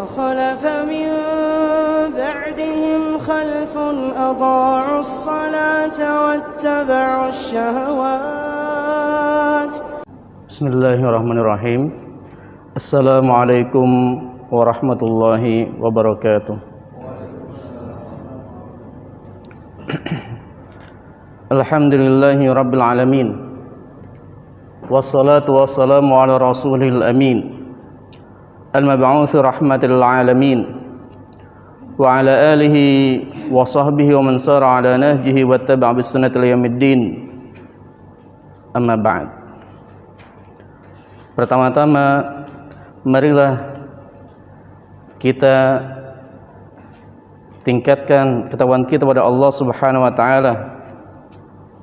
فخلف من بعدهم خلف أضاعوا الصلاة واتبعوا الشهوات. بسم الله الرحمن الرحيم. السلام عليكم ورحمة الله وبركاته. Alhamdulillahi Rabbil Alamin. Wassalatu wassalamu ala rasulil amin, al-mab'uthi rahmatil alamin, wa ala alihi wa sahbihi wa man sara ala nahjihi wa tabi'a bis sunnati ila yaumiddin. Amma ba'd. Pertama-tama marilah kita tingkatkan ketakwaan kita pada Allah Subhanahu wa taala,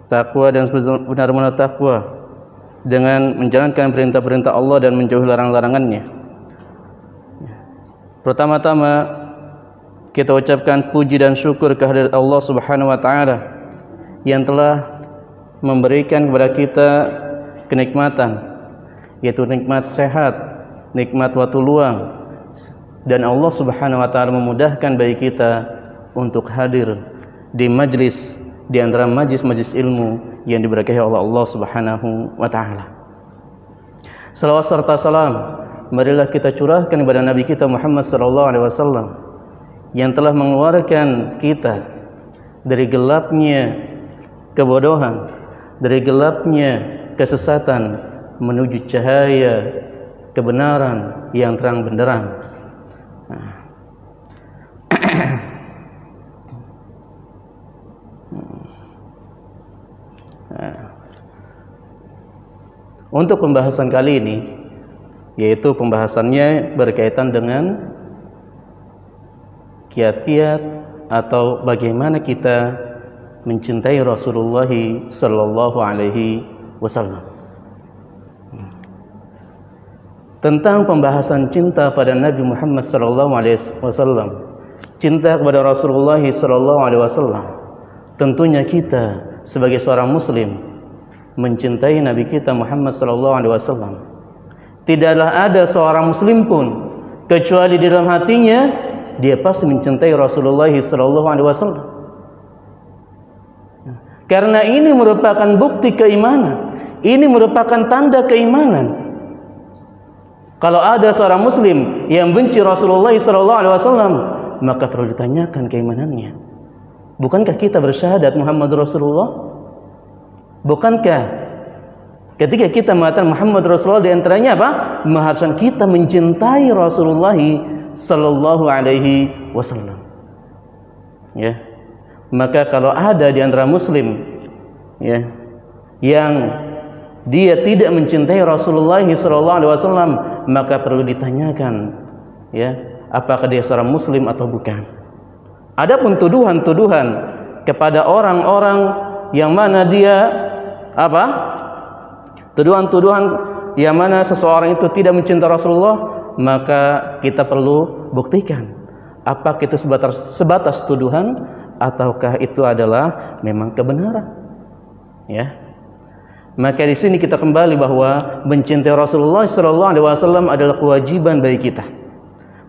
takwa dan benar-benar takwa dengan menjalankan perintah-perintah Allah dan menjauhi larang-larangannya. Pertama-tama kita ucapkan puji dan syukur kehadirat Allah Subhanahu wa taala yang telah memberikan kepada kita kenikmatan, yaitu nikmat sehat, nikmat waktu luang, dan Allah Subhanahu wa taala memudahkan bagi kita untuk hadir di majlis, di antara majlis-majlis ilmu yang diberkahi oleh Allah Subhanahu wa taala. Salawat serta salam marilah kita curahkan kepada Nabi kita Muhammad sallallahu alaihi wasallam yang telah mengeluarkan kita dari gelapnya kebodohan, dari gelapnya kesesatan menuju cahaya kebenaran yang terang benderang. Untuk pembahasan kali ini, yaitu pembahasannya berkaitan dengan kiat-kiat atau bagaimana kita mencintai Rasulullah sallallahu alaihi wasallam. Tentang pembahasan cinta pada Nabi Muhammad sallallahu alaihi wasallam, cinta kepada Rasulullah sallallahu alaihi wasallam, tentunya kita sebagai seorang muslim mencintai Nabi kita Muhammad sallallahu alaihi wasallam. Tidaklah ada seorang muslim pun kecuali di dalam hatinya dia pasti mencintai Rasulullah sallallahu alaihi wasallam. Karena ini merupakan bukti keimanan, ini merupakan tanda keimanan. Kalau ada seorang muslim yang benci Rasulullah sallallahu alaihi wasallam, maka perlu ditanyakan keimanannya. Bukankah kita bersyahadat Muhammad Rasulullah? Bukankah ketika kita mengatakan Muhammad Rasulullah di antaranya apa? Mengharuskan kita mencintai Rasulullah sallallahu alaihi wasallam. Ya. Maka kalau ada di antara muslim ya yang dia tidak mencintai Rasulullah sallallahu alaihi wasallam, maka perlu ditanyakan ya, apakah dia seorang muslim atau bukan. Adapun tuduhan-tuduhan kepada orang-orang yang mana dia tuduhan-tuduhan yang mana seseorang itu tidak mencintai Rasulullah, maka kita perlu buktikan apakah itu sebatas tuduhan ataukah itu adalah memang kebenaran. Ya. Maka di sini kita kembali bahwa mencintai Rasulullah sallallahu alaihi wasallam adalah kewajiban bagi kita.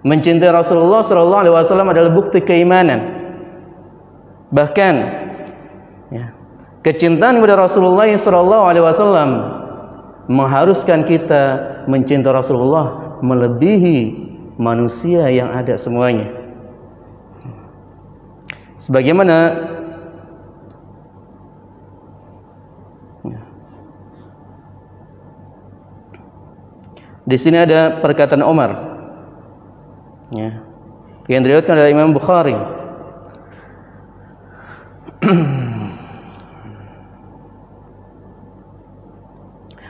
Mencintai Rasulullah sallallahu alaihi wasallam adalah bukti keimanan. Bahkan ya, kecintaan kepada Rasulullah sallallahu alaihi wasallam mengharuskan kita mencintai Rasulullah melebihi manusia yang ada semuanya. Sebagaimana di sini ada perkataan Umar ya, yang diriwayatkan oleh Imam Bukhari.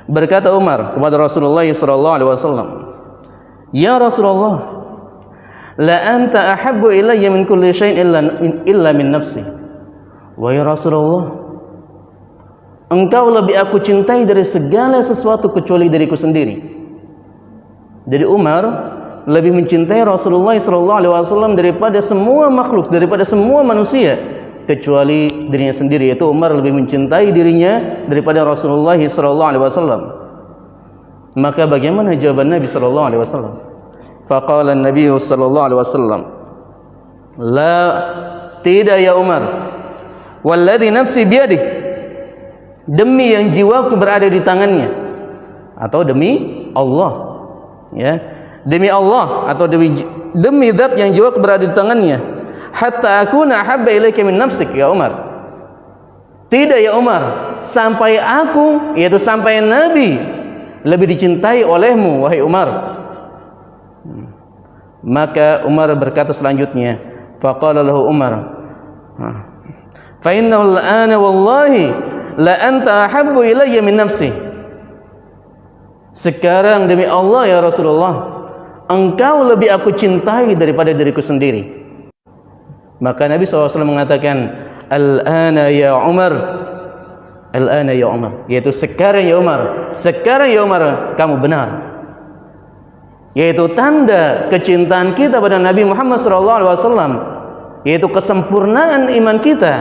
Berkata Umar kepada Rasulullah sallallahu alaihi wasallam, "Ya Rasulullah, la anta ahabbu ilayya min kulli syai'in illa min nafsi." Wahai Rasulullah, engkau lebih aku cintai dari segala sesuatu kecuali diriku sendiri. Jadi Umar lebih mencintai Rasulullah sallallahu alaihi wasallam daripada semua makhluk, daripada semua manusia kecuali dirinya sendiri. Yaitu Umar lebih mencintai dirinya daripada Rasulullah sallallahu alaihi wasallam. Maka bagaimana jawaban Nabi sallallahu alaihi wasallam? Faqala an-nabiy sallallahu alaihi wasallam, la, tidak ya Umar, walladzi nafsi biyadihi, demi yang jiwaku berada di tangannya, atau demi Allah, ya, demi Allah atau demi zat yang jiwaku berada di tangannya, hatta akuna habba ilaika min nafsik ya Umar. Tidak ya Umar, sampai aku, yaitu sampai Nabi, lebih dicintai olehmu wahai Umar. Maka Umar berkata selanjutnya, faqala lahu Umar, fa innahu al-ana wallahi la anta ahabbu ilayya min nafsi. Sekarang demi Allah ya Rasulullah, engkau lebih aku cintai daripada diriku sendiri. Maka Nabi SAW mengatakan, al-ana ya Umar, al-ana ya Umar, yaitu sekarang ya Umar, sekarang ya Umar kamu benar. Yaitu tanda kecintaan kita pada Nabi Muhammad SAW, yaitu kesempurnaan iman kita,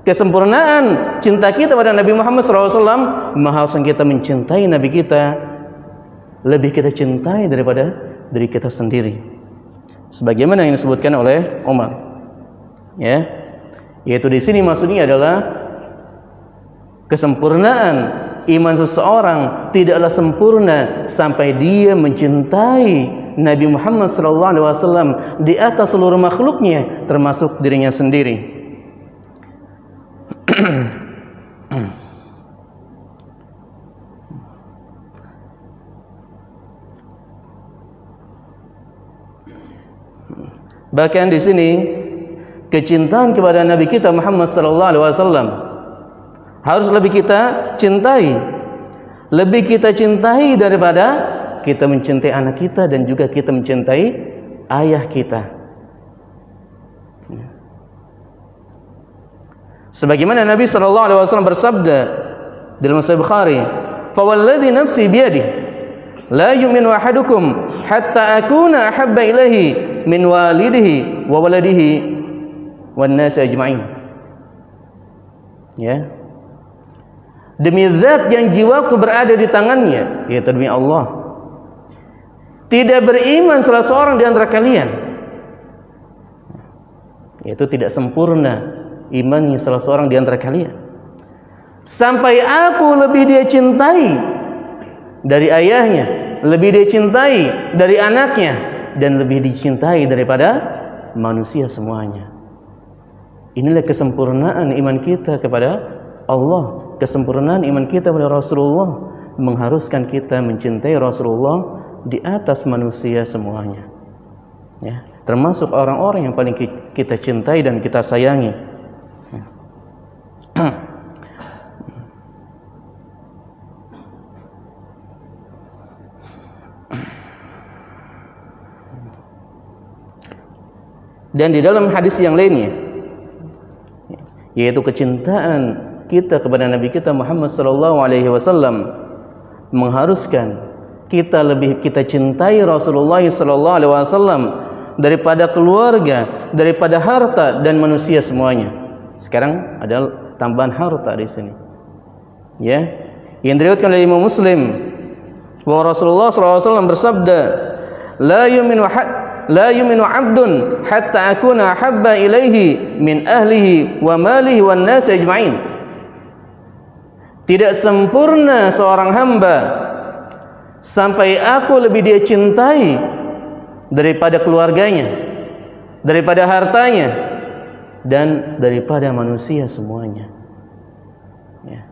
kesempurnaan cinta kita pada Nabi Muhammad SAW, mengharuskan kita mencintai Nabi kita, lebih kita cintai daripada diri kita sendiri, sebagaimana yang disebutkan oleh Umar, ya, yaitu di sini maksudnya adalah kesempurnaan iman seseorang tidaklah sempurna sampai dia mencintai Nabi Muhammad SAW di atas seluruh makhluknya, termasuk dirinya sendiri. Bahkan di sini kecintaan kepada Nabi kita Muhammad SAW harus lebih kita cintai, lebih kita cintai daripada kita mencintai anak kita dan juga kita mencintai ayah kita. Sebagaimana Nabi SAW bersabda dalam Sahih Bukhari, fa walladzi nafsi biyadihi la yu'minu ahadukum hatta akuna ahabba ilaihi min walidihi wa waladihi wan nasi ajma'in. Ya, demi zat yang jiwaku berada di tangannya, yaitu demi Allah, tidak beriman salah seorang di antara kalian, yaitu tidak sempurna imannya salah seorang di antara kalian, sampai aku lebih dia cintai dari ayahnya, lebih dia cintai dari anaknya, dan lebih dicintai daripada manusia semuanya. Inilah kesempurnaan iman kita kepada Allah, kesempurnaan iman kita kepada Rasulullah, mengharuskan kita mencintai Rasulullah di atas manusia semuanya, ya, termasuk orang-orang yang paling kita cintai dan kita sayangi. Dan di dalam hadis yang lainnya, yaitu kecintaan kita kepada Nabi kita Muhammad SAW mengharuskan kita lebih kita cintai Rasulullah SAW daripada keluarga, daripada harta dan manusia semuanya. Sekarang ada tambahan harta di sini, ya, yang diriwayatkan oleh Imam Muslim bahwa Rasulullah SAW bersabda, la yu'minu 'abdun hatta akuna habba ilaihi min ahlihi wa malihi wan nasi ajma'in. Tidak sempurna seorang hamba sampai aku lebih dia cintai daripada keluarganya, daripada hartanya, dan daripada manusia semuanya, ya.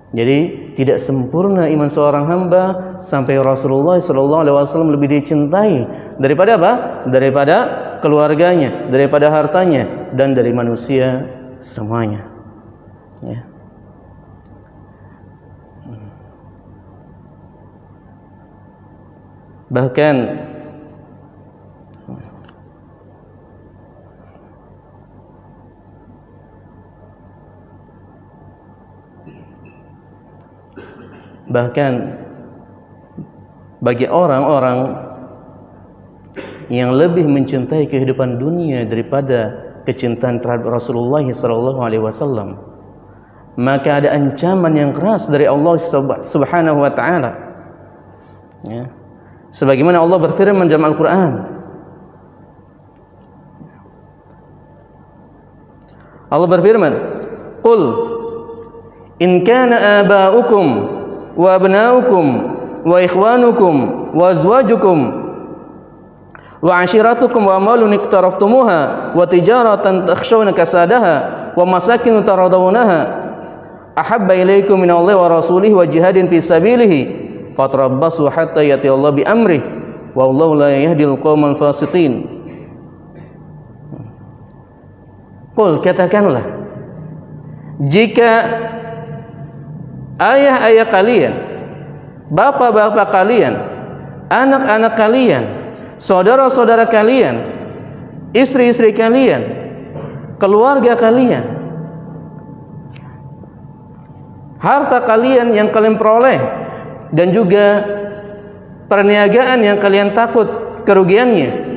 Jadi tidak sempurna iman seorang hamba sampai Rasulullah SAW lebih dicintai daripada apa? Daripada keluarganya, daripada hartanya, dan dari manusia semuanya, ya. Bahkan bagi orang-orang yang lebih mencintai kehidupan dunia daripada kecintaan terhadap Rasulullah SAW, maka ada ancaman yang keras dari Allah Subhanahu wa taala, ya. Sebagaimana Allah berfirman dalam Al-Qur'an, Allah berfirman, "Qul in kana aba'ukum wa abna'ukum wa ikhwanukum wa azwajukum wa 'ashiratukum wa amwalun iqtaraftumuha wa tijaratan takhshawna kasadaha wa masakin taradawunaha ahabba ilaikum minallahi wa rasulihi wa jihadin fi sabilihi fatarabbasu hatta yati Allah bi amrihi wallahu la yahdil qaumal fasiqin." Qul, katakanlah, jika ayah-ayah kalian, bapak-bapak kalian, anak-anak kalian, saudara-saudara kalian, istri-istri kalian, keluarga kalian, harta kalian yang kalian peroleh, dan juga perniagaan yang kalian takut kerugiannya,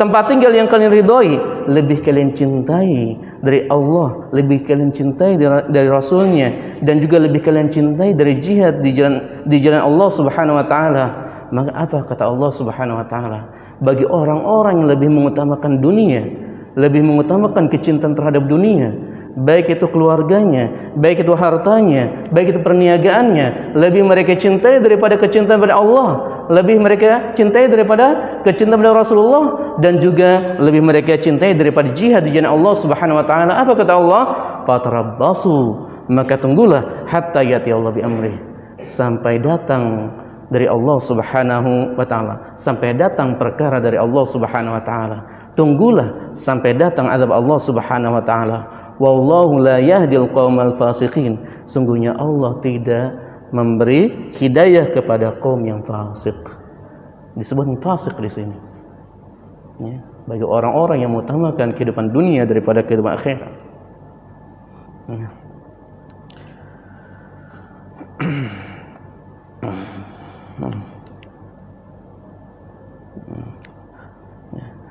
tempat tinggal yang kalian ridhoi, lebih kalian cintai dari Allah, lebih kalian cintai dari Rasulnya, dan juga lebih kalian cintai dari jihad di jalan Allah Subhanahu wa taala. Maka apa kata Allah Subhanahu wa taala? Bagi orang-orang yang lebih mengutamakan dunia, lebih mengutamakan kecintaan terhadap dunia, baik itu keluarganya, baik itu hartanya, baik itu perniagaannya, lebih mereka cintai daripada kecintaan pada Allah, lebih mereka cintai daripada kecintaan pada Rasulullah, dan juga lebih mereka cintai daripada jihad di jalan Allah Subhanahu wa taala. Apa kata Allah? Fatarabbasu, maka tunggulah hatta yati Allah bi amri, sampai datang dari Allah Subhanahu wa taala, sampai datang perkara dari Allah Subhanahu wa taala. Tunggulah sampai datang azab Allah Subhanahu wa taala. Wallahu la yahdil qaumal fasiqin. Sungguhnya Allah tidak memberi hidayah kepada kaum yang fasik. Disebut fasik di sini. Ya, bagi orang-orang yang mengutamakan kehidupan dunia daripada kehidupan akhirat. Ya.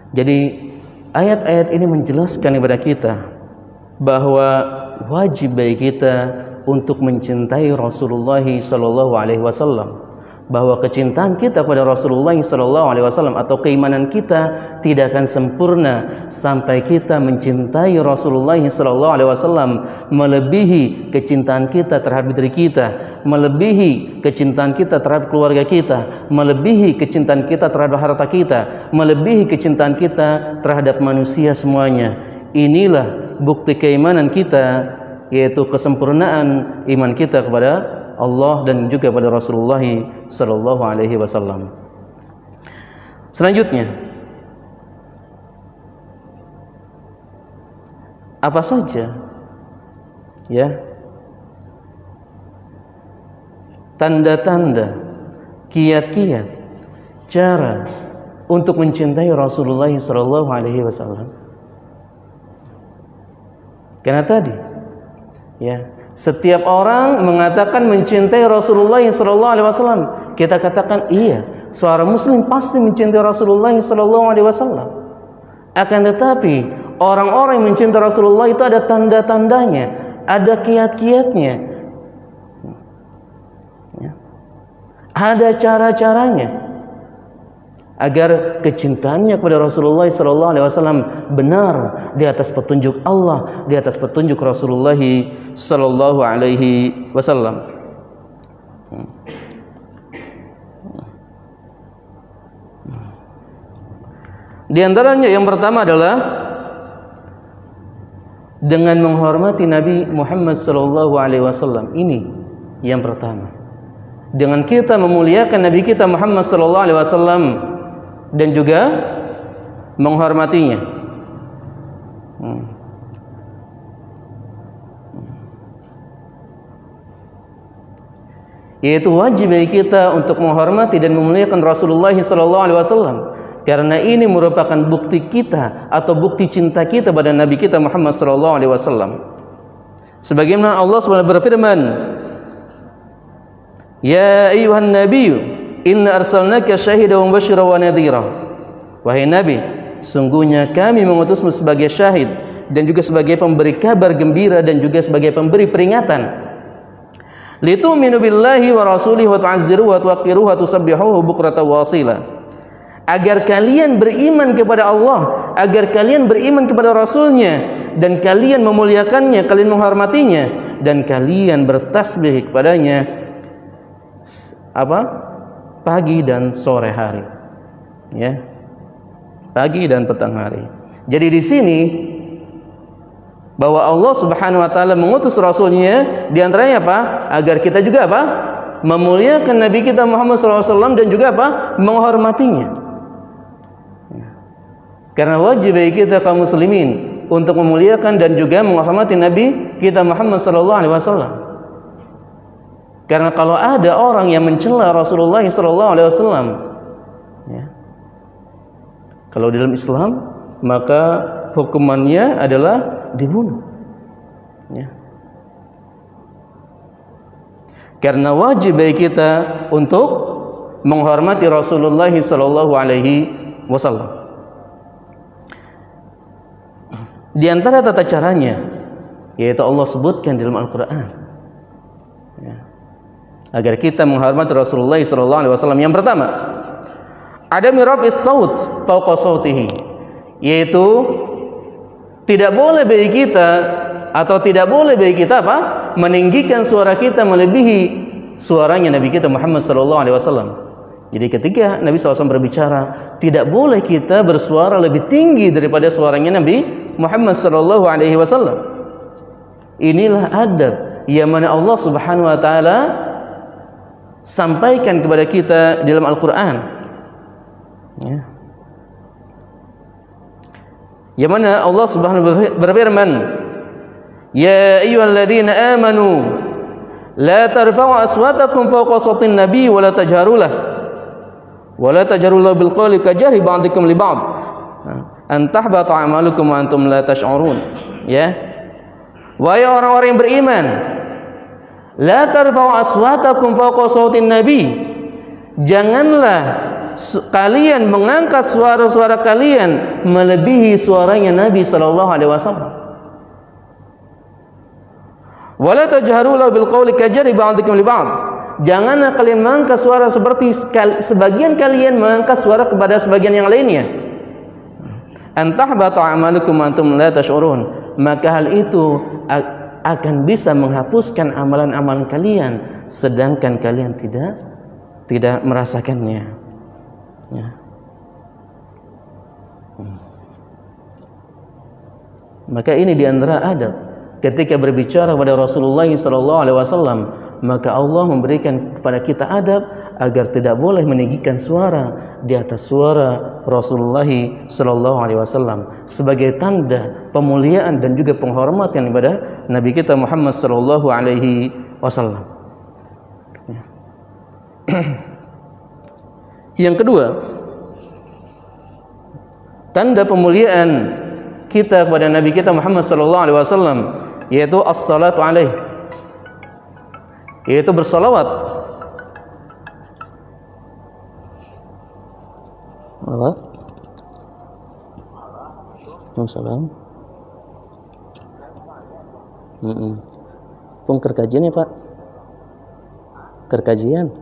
Jadi ayat-ayat ini menjelaskan kepada kita bahwa wajib bagi kita untuk mencintai Rasulullah sallallahu alaihi wasallam, bahwa kecintaan kita pada Rasulullah sallallahu alaihi wasallam atau keimanan kita tidak akan sempurna sampai kita mencintai Rasulullah sallallahu alaihi wasallam melebihi kecintaan kita terhadap diri kita, melebihi kecintaan kita terhadap keluarga kita, melebihi kecintaan kita terhadap harta kita, melebihi kecintaan kita terhadap manusia semuanya. Inilah bukti keimanan kita, yaitu kesempurnaan iman kita kepada Allah dan juga pada Rasulullah sallallahu alaihi wasallam. Selanjutnya, apa saja ya tanda-tanda, kiat-kiat, cara untuk mencintai Rasulullah sallallahu alaihi wasallam? Karena tadi ya, setiap orang mengatakan mencintai Rasulullah sallallahu alaihi wasallam. Kita katakan iya, seorang muslim pasti mencintai Rasulullah sallallahu alaihi wasallam. Akan tetapi orang-orang yang mencintai Rasulullah itu ada tanda-tandanya, ada kiat-kiatnya, ya, ada cara-caranya agar kecintaannya kepada Rasulullah sallallahu alaihi wasallam benar di atas petunjuk Allah, di atas petunjuk Rasulullah sallallahu alaihi wasallam. Di antaranya yang pertama adalah dengan menghormati Nabi Muhammad sallallahu alaihi wasallam. Ini yang pertama. Dengan kita memuliakan Nabi kita Muhammad sallallahu alaihi wasallam dan juga menghormatinya. Yaitu wajib bagi kita untuk menghormati dan memuliakan Rasulullah SAW, karena ini merupakan bukti kita atau bukti cinta kita pada Nabi kita Muhammad SAW. Sebagaimana Allah SWT berfirman, "Ya ayyuhan nabiyyu inna arsalnaka syahidan wa mubasysyiran wa nadhira." Wahai Nabi, sungguhnya kami mengutusmu sebagai syahid dan juga sebagai pemberi kabar gembira dan juga sebagai pemberi peringatan. Litu'minu billahi wa rasulihi wa tu'azziruhu wa tuwaqqiruhu wa tusabbihuhu bukratan wa asila. Agar kalian beriman kepada Allah, agar kalian beriman kepada Rasulnya, dan kalian memuliakannya, kalian menghormatinya, dan kalian bertasbih kepadanya pagi dan sore hari, ya, pagi dan petang hari. Jadi di sini bahwa Allah Subhanahu wa taala mengutus Rasulnya, di antaranya apa? Agar kita juga apa? Memuliakan Nabi kita Muhammad SAW dan juga apa? Menghormatinya. Karena wajib bagi kita kaum muslimin untuk memuliakan dan juga menghormati Nabi kita Muhammad SAW. Karena kalau ada orang yang mencela Rasulullah SAW, ya, kalau dalam Islam maka hukumannya adalah dibunuh, ya. Karena wajib bagi kita untuk menghormati Rasulullah SAW. Di antara tata caranya, yaitu Allah sebutkan dalam Al-Quran, ya, agar kita menghormati Rasulullah SAW. Yang pertama, ada mirabis saut fauqa sautihi, yaitu tidak boleh bagi kita atau tidak boleh bagi kita apa? Meninggikan suara kita melebihi suaranya Nabi kita Muhammad SAW. Jadi ketika Nabi SAW berbicara, tidak boleh kita bersuara lebih tinggi daripada suaranya Nabi Muhammad SAW. Inilah adab yang mana Allah Subhanahu wa taala sampaikan kepada kita dalam Al-Qur'an, ya. Yang mana Allah Subhanahu wa taala berfirman, "Ya ayyuhalladzina amanu la tarfa'u aswatakum fawqa sautin nabi wa la tajharu lahu wa la tajharu lahu bil qawli kajahri ba'dikum li ba'd an tahbata a'malukum wa antum la tash'urun." Ya, wahai orang-orang yang beriman, la tarfa'u aswatakum fawqa sautin nabi, janganlah kalian mengangkat suara-suara kalian melebihi suaranya Nabi sallallahu alaihi wasallam. Wala tajharu lahu bil qawli kajari ba'dikum li ba'd, janganlah kalian mengangkat suara seperti sebagian kalian mengangkat suara kepada sebagian yang lainnya. Antahbata a'malukum antum la tash'urun, maka hal itu akan bisa menghapuskan amalan-amalan kalian sedangkan kalian tidak merasakannya, ya. Maka ini di antara adab ketika berbicara kepada Rasulullah SAW, maka Allah memberikan kepada kita adab agar tidak boleh meninggikan suara di atas suara Rasulullah SAW sebagai tanda pemuliaan dan juga penghormatan kepada Nabi kita Muhammad SAW. Yang kedua, tanda pemuliaan kita kepada Nabi kita Muhammad SAW yaitu as-salatu alaih, yaitu bersalawat. Apa? Waalaikumsalam. Pun kerkajian ya Pak? Kerkajian?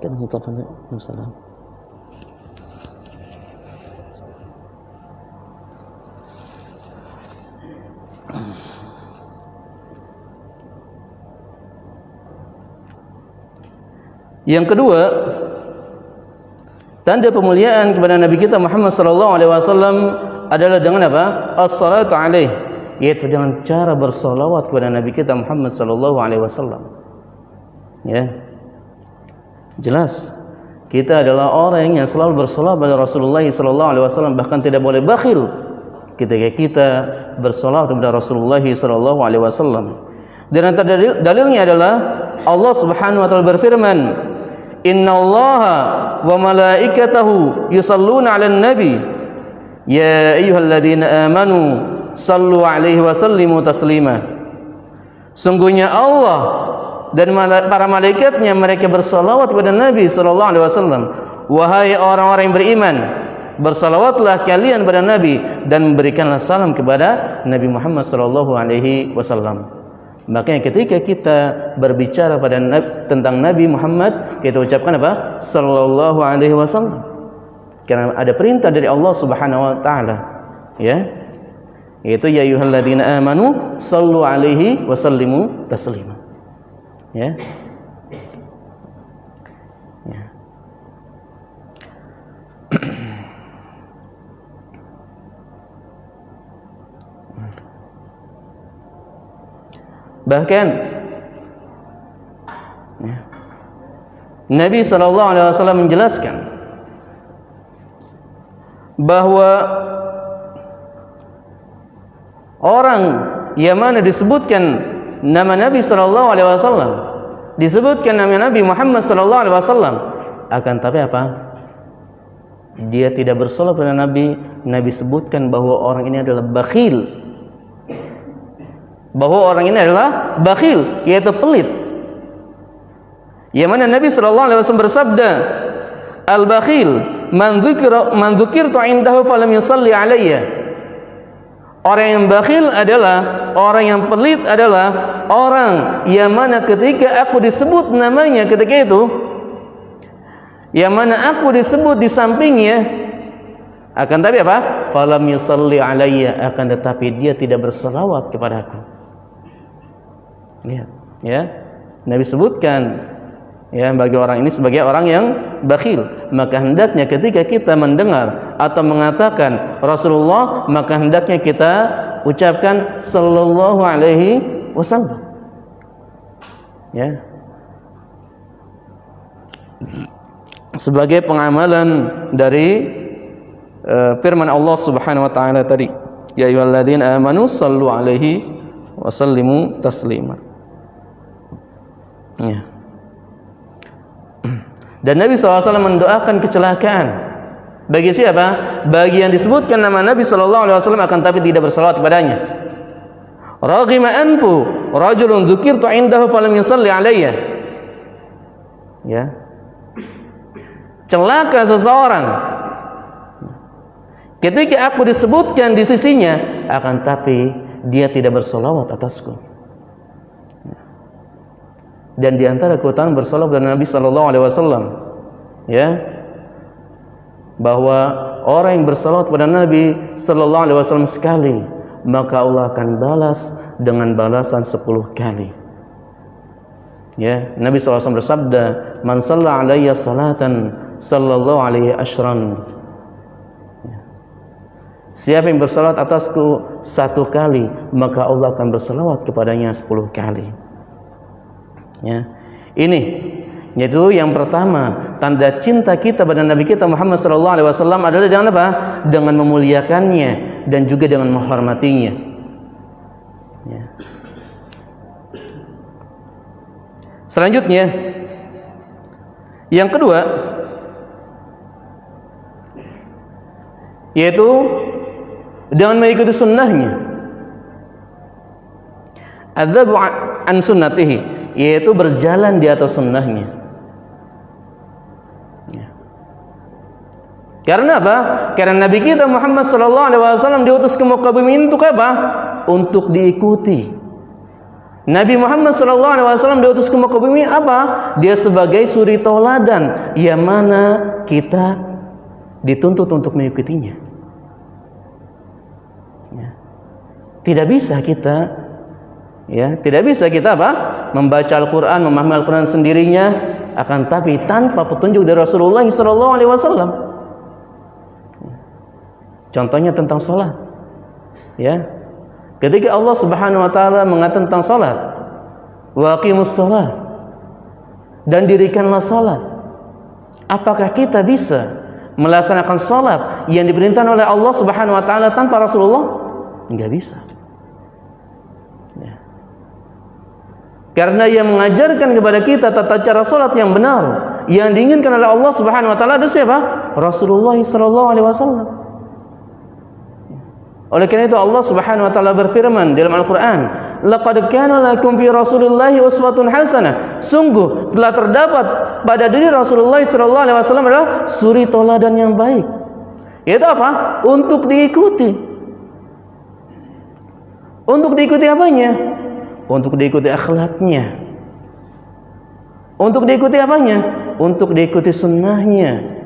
Kan teleponnya. Waalaikumsalam. Yang kedua, tanda pemuliaan kepada Nabi kita Muhammad SAW adalah dengan apa? As-salatu alaih, yaitu dengan cara bersalawat kepada Nabi kita Muhammad SAW. Ya, jelas kita adalah orang yang selalu bersalawat kepada Rasulullah SAW, bahkan tidak boleh bakhil ketika kita bersalawat kepada Rasulullah SAW. Dan antara dalilnya adalah Allah Subhanahu wa taala berfirman, "Innallaha wa malaikatahu yusalluna 'alan nabi ya ayyuhalladzina amanu sallu 'alaihi wa sallimu taslima." Sungguhnya Allah dan para malaikatnya mereka bersalawat kepada Nabi sallallahu alaihi wasallam. Wahai orang-orang yang beriman, bersalawatlah kalian kepada Nabi dan berikanlah salam kepada Nabi Muhammad sallallahu alaihi wasallam. Makanya ketika kita berbicara tentang Nabi Muhammad, kita ucapkan apa? Sallallahu alaihi wasallam. Karena ada perintah dari Allah Subhanahu wa taala, ya. Yaitu ya ayyuhalladzina amanu sallu alaihi wasallimu taslima. Ya. Ya. Bahkan ya, Nabi SAW menjelaskan bahwa orang yang mana disebutkan nama Nabi SAW, disebutkan nama Nabi Muhammad SAW, akan tapi apa? Dia tidak bersolawat pada Nabi. Nabi sebutkan bahwa orang ini adalah bakhil, bahwa orang ini adalah bakhil, yaitu pelit. Yang mana Nabi SAW bersabda, al-bakhil man dzukirtu indahu falam yusalli alayya. Orang yang bakhil adalah, orang yang pelit adalah orang yang mana ketika aku disebut namanya ketika itu, yang mana aku disebut di sampingnya, akan tapi apa? Falam yusalli alayya, akan tetapi dia tidak berselawat kepada aku. Lihat, ya. Nabi sebutkan ya bagi orang ini sebagai orang yang bakhil. Maka hendaknya ketika kita mendengar atau mengatakan Rasulullah, maka hendaknya kita ucapkan sallallahu alaihi wasallam. Ya. Sebagai pengamalan dari firman Allah Subhanahu wa taala tadi, ya ayyuhalladzina amanu sallu alaihi wasallimu taslima. Ya. Dan Nabi SAW mendoakan kecelakaan bagi siapa? Bagi yang disebutkan nama Nabi SAW akan tapi tidak bersalawat kepadanya. Raghima anfu rajulun dzukirtu indahu falam yusalli alayya. Ya. Celaka seseorang ketika aku disebutkan di sisinya, akan tapi dia tidak bersalawat atasku. Dan di antara keutamaan bersalawat kepada Nabi sallallahu alaihi wasallam, ya, bahwa orang yang bersalawat kepada Nabi sallallahu alaihi wasallam sekali, maka Allah akan balas dengan balasan 10 kali. Ya, Nabi SAW bersabda, "Man shalla alayya salatan sallallahu alaihi asyran." Siapa yang bersalawat atasku 1 kali, maka Allah akan bersalawat kepadanya 10 kali. Ya. Ini yaitu yang pertama, tanda cinta kita pada Nabi kita Muhammad SAW adalah dengan apa? Dengan memuliakannya dan juga dengan menghormatinya. Ya. Selanjutnya, yang kedua, yaitu dengan mengikuti sunnahnya. Adzabu an sunnatihi, yaitu berjalan di atas sunnahnya. Ya. Karena apa? Karena Nabi kita Muhammad SAW diutus ke muka bumi untuk apa? Untuk diikuti. Nabi Muhammad SAW diutus ke muka bumi apa? Dia sebagai suri tauladan yang mana kita dituntut untuk mengikutinya. Ya. Tidak bisa kita, ya, tidak bisa kita apa? Membaca Al-Quran, memahami Al-Quran sendirinya, akan tapi tanpa petunjuk dari Rasulullah SAW. Contohnya tentang sholat, ya. Ketika Allah Subhanahu Wa Taala mengatakan tentang sholat, waqimus sholat, dan dirikanlah sholat. Apakah kita bisa melaksanakan sholat yang diperintahkan oleh Allah Subhanahu Wa Taala tanpa Rasulullah? Enggak bisa. Karena yang mengajarkan kepada kita tata cara salat yang benar yang diinginkan oleh Allah Subhanahu wa taala adalah siapa? Rasulullah sallallahu alaihi wasallam. Oleh karena itu Allah Subhanahu wa taala berfirman dalam Al-Qur'an, "Laqad kana lakum fi Rasulillahi uswatun hasanah." Sungguh telah terdapat pada diri Rasulullah sallallahu alaihi wasallam adalah suri tauladan yang baik. Yaitu apa? Untuk diikuti. Untuk diikuti apanya? Untuk diikuti akhlaknya. Untuk diikuti apanya? Untuk diikuti sunnahnya.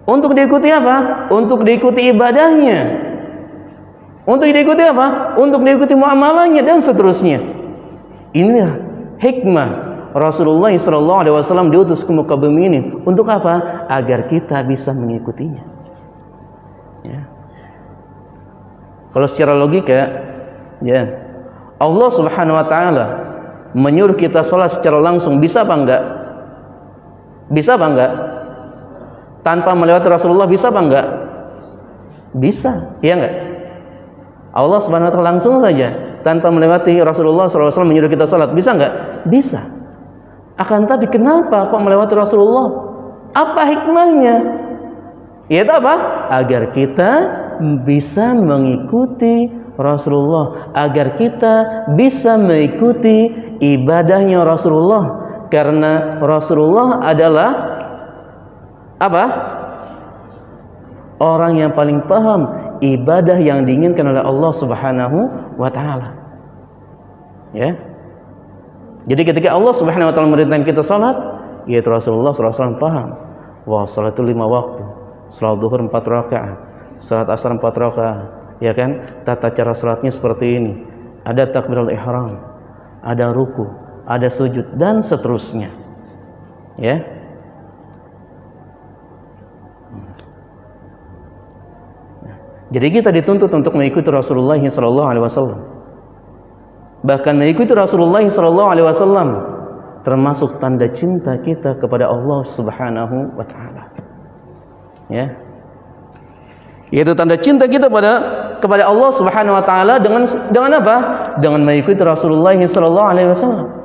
Untuk diikuti apa? Untuk diikuti ibadahnya. Untuk diikuti apa? Untuk diikuti muamalahnya dan seterusnya. Inilah hikmah Rasulullah SAW diutus ke muka bumi ini. Untuk apa? Agar kita bisa mengikutinya. Ya. Kalau secara logika, ya, Allah Subhanahu Wa Taala menyuruh kita sholat secara langsung, bisa apa enggak? Bisa apa enggak? Tanpa melewati Rasulullah, bisa apa enggak? Bisa, ya enggak? Allah Subhanahu Wa Taala langsung saja tanpa melewati Rasulullah SAW menyuruh kita sholat, bisa enggak? Bisa. Akan tapi kenapa kok melewati Rasulullah? Apa hikmahnya? Yaitu apa? Agar kita bisa mengikuti Rasulullah, agar kita bisa mengikuti ibadahnya Rasulullah, karena Rasulullah adalah apa? Orang yang paling paham ibadah yang diinginkan oleh Allah Subhanahu wa taala. Ya. Jadi ketika Allah Subhanahu wa taala memerintahkan kita salat, yaitu Rasulullah SAW paham, wah, salat itu 5 waktu. Salat zuhur 4 rakaat, salat asar 4 rakaat, ya kan? Tata cara salatnya seperti ini. Ada takbiratul ihram, ada ruku, ada sujud dan seterusnya. Ya. Jadi kita dituntut untuk mengikuti Rasulullah SAW. Bahkan mengikuti Rasulullah SAW termasuk tanda cinta kita kepada Allah Subhanahu wa taala. Ya. Yaitu tanda cinta kita kepada Allah Subhanahu wa taala dengan apa? Dengan mengikuti Rasulullah SAW.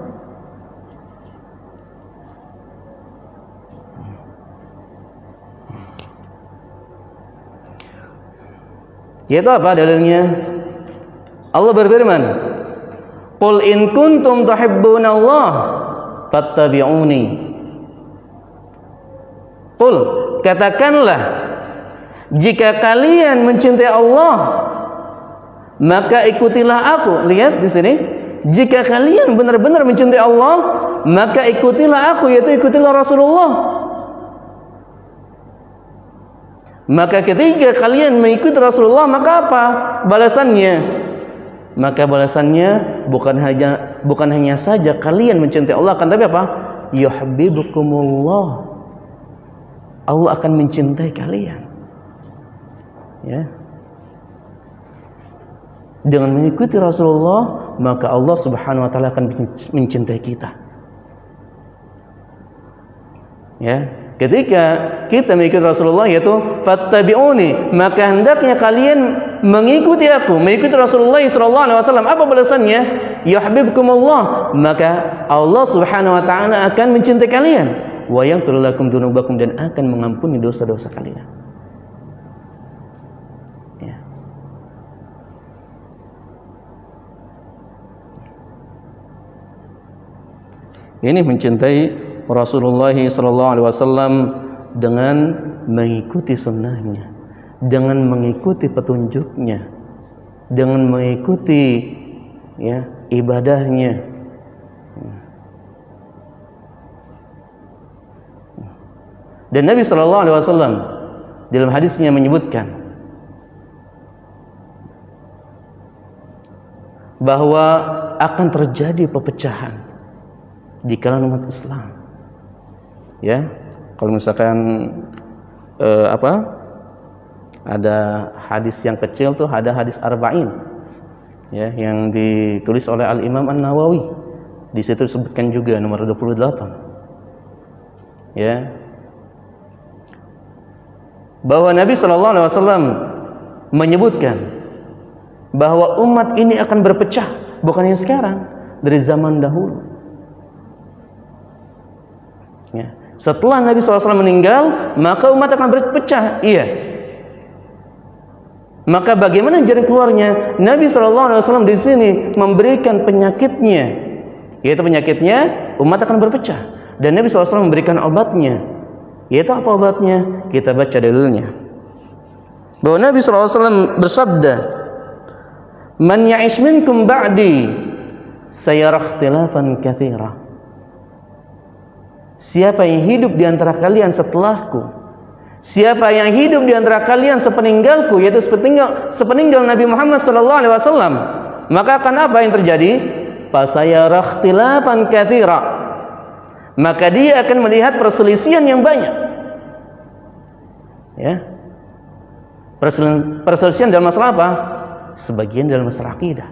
Yaitu apa dalilnya? Allah berfirman, "Qul in kuntum tuhibbunallah fattabi'uni." Qul, katakanlah, jika kalian mencintai Allah, maka ikutilah aku. Lihat di sini, jika kalian benar-benar mencintai Allah, maka ikutilah aku, yaitu ikutilah Rasulullah. Maka ketika kalian mengikuti Rasulullah, maka apa balasannya? Maka balasannya bukan hanya saja kalian mencintai Allah, kan tapi apa? Yuhibbukumullah. Allah akan mencintai kalian. Ya. Dengan mengikuti Rasulullah, maka Allah Subhanahu wa taala akan mencintai kita. Ya. Ketika kita mengikuti Rasulullah, yaitu fattabi'uni, maka hendaknya kalian mengikuti aku, mengikuti Rasulullah SAW. Apa balasannya? Yuhibbukumullah, maka Allah Subhanahu wa taala akan mencintai kalian, wa yaghfir lakum dzunubakum, dan akan mengampuni dosa-dosa kalian. Ya. Ini mencintai Rasulullah SAW dengan mengikuti sunnahnya, dengan mengikuti petunjuknya, dengan mengikuti, ya, ibadahnya. Dan Nabi SAW dalam hadisnya menyebutkan bahwa akan terjadi perpecahan di kalangan umat Islam. Ya, kalau misalkan ada hadis yang kecil tuh, ada hadis arba'in, ya, yang ditulis oleh Al-Imam An-Nawawi. Di situ disebutkan juga nomor 28. Ya. Bahwa Nabi SAW menyebutkan bahwa umat ini akan berpecah, bukan yang sekarang, dari zaman dahulu. Ya. Setelah Nabi SAW meninggal, maka umat akan berpecah. Iya. Maka bagaimana jalan keluarnya? Nabi SAW di sini memberikan penyakitnya, yaitu penyakitnya umat akan berpecah. Dan Nabi SAW memberikan obatnya, yaitu apa obatnya? Kita baca dalilnya. Bahwa Nabi SAW bersabda, "Man ya'ish minkum ba'di sayara ikhtilafan katsira. Siapa yang hidup di antara kalian setelahku, siapa yang hidup di antara kalian sepeninggalku, yaitu sepeninggal Nabi Muhammad sallallahu alaihi wasallam, maka akan apa yang terjadi? Fasayara ikhtilafan katsira. Maka dia akan melihat perselisihan yang banyak. Ya. Perselisihan dalam masalah apa? Sebagian dalam masalah akidah.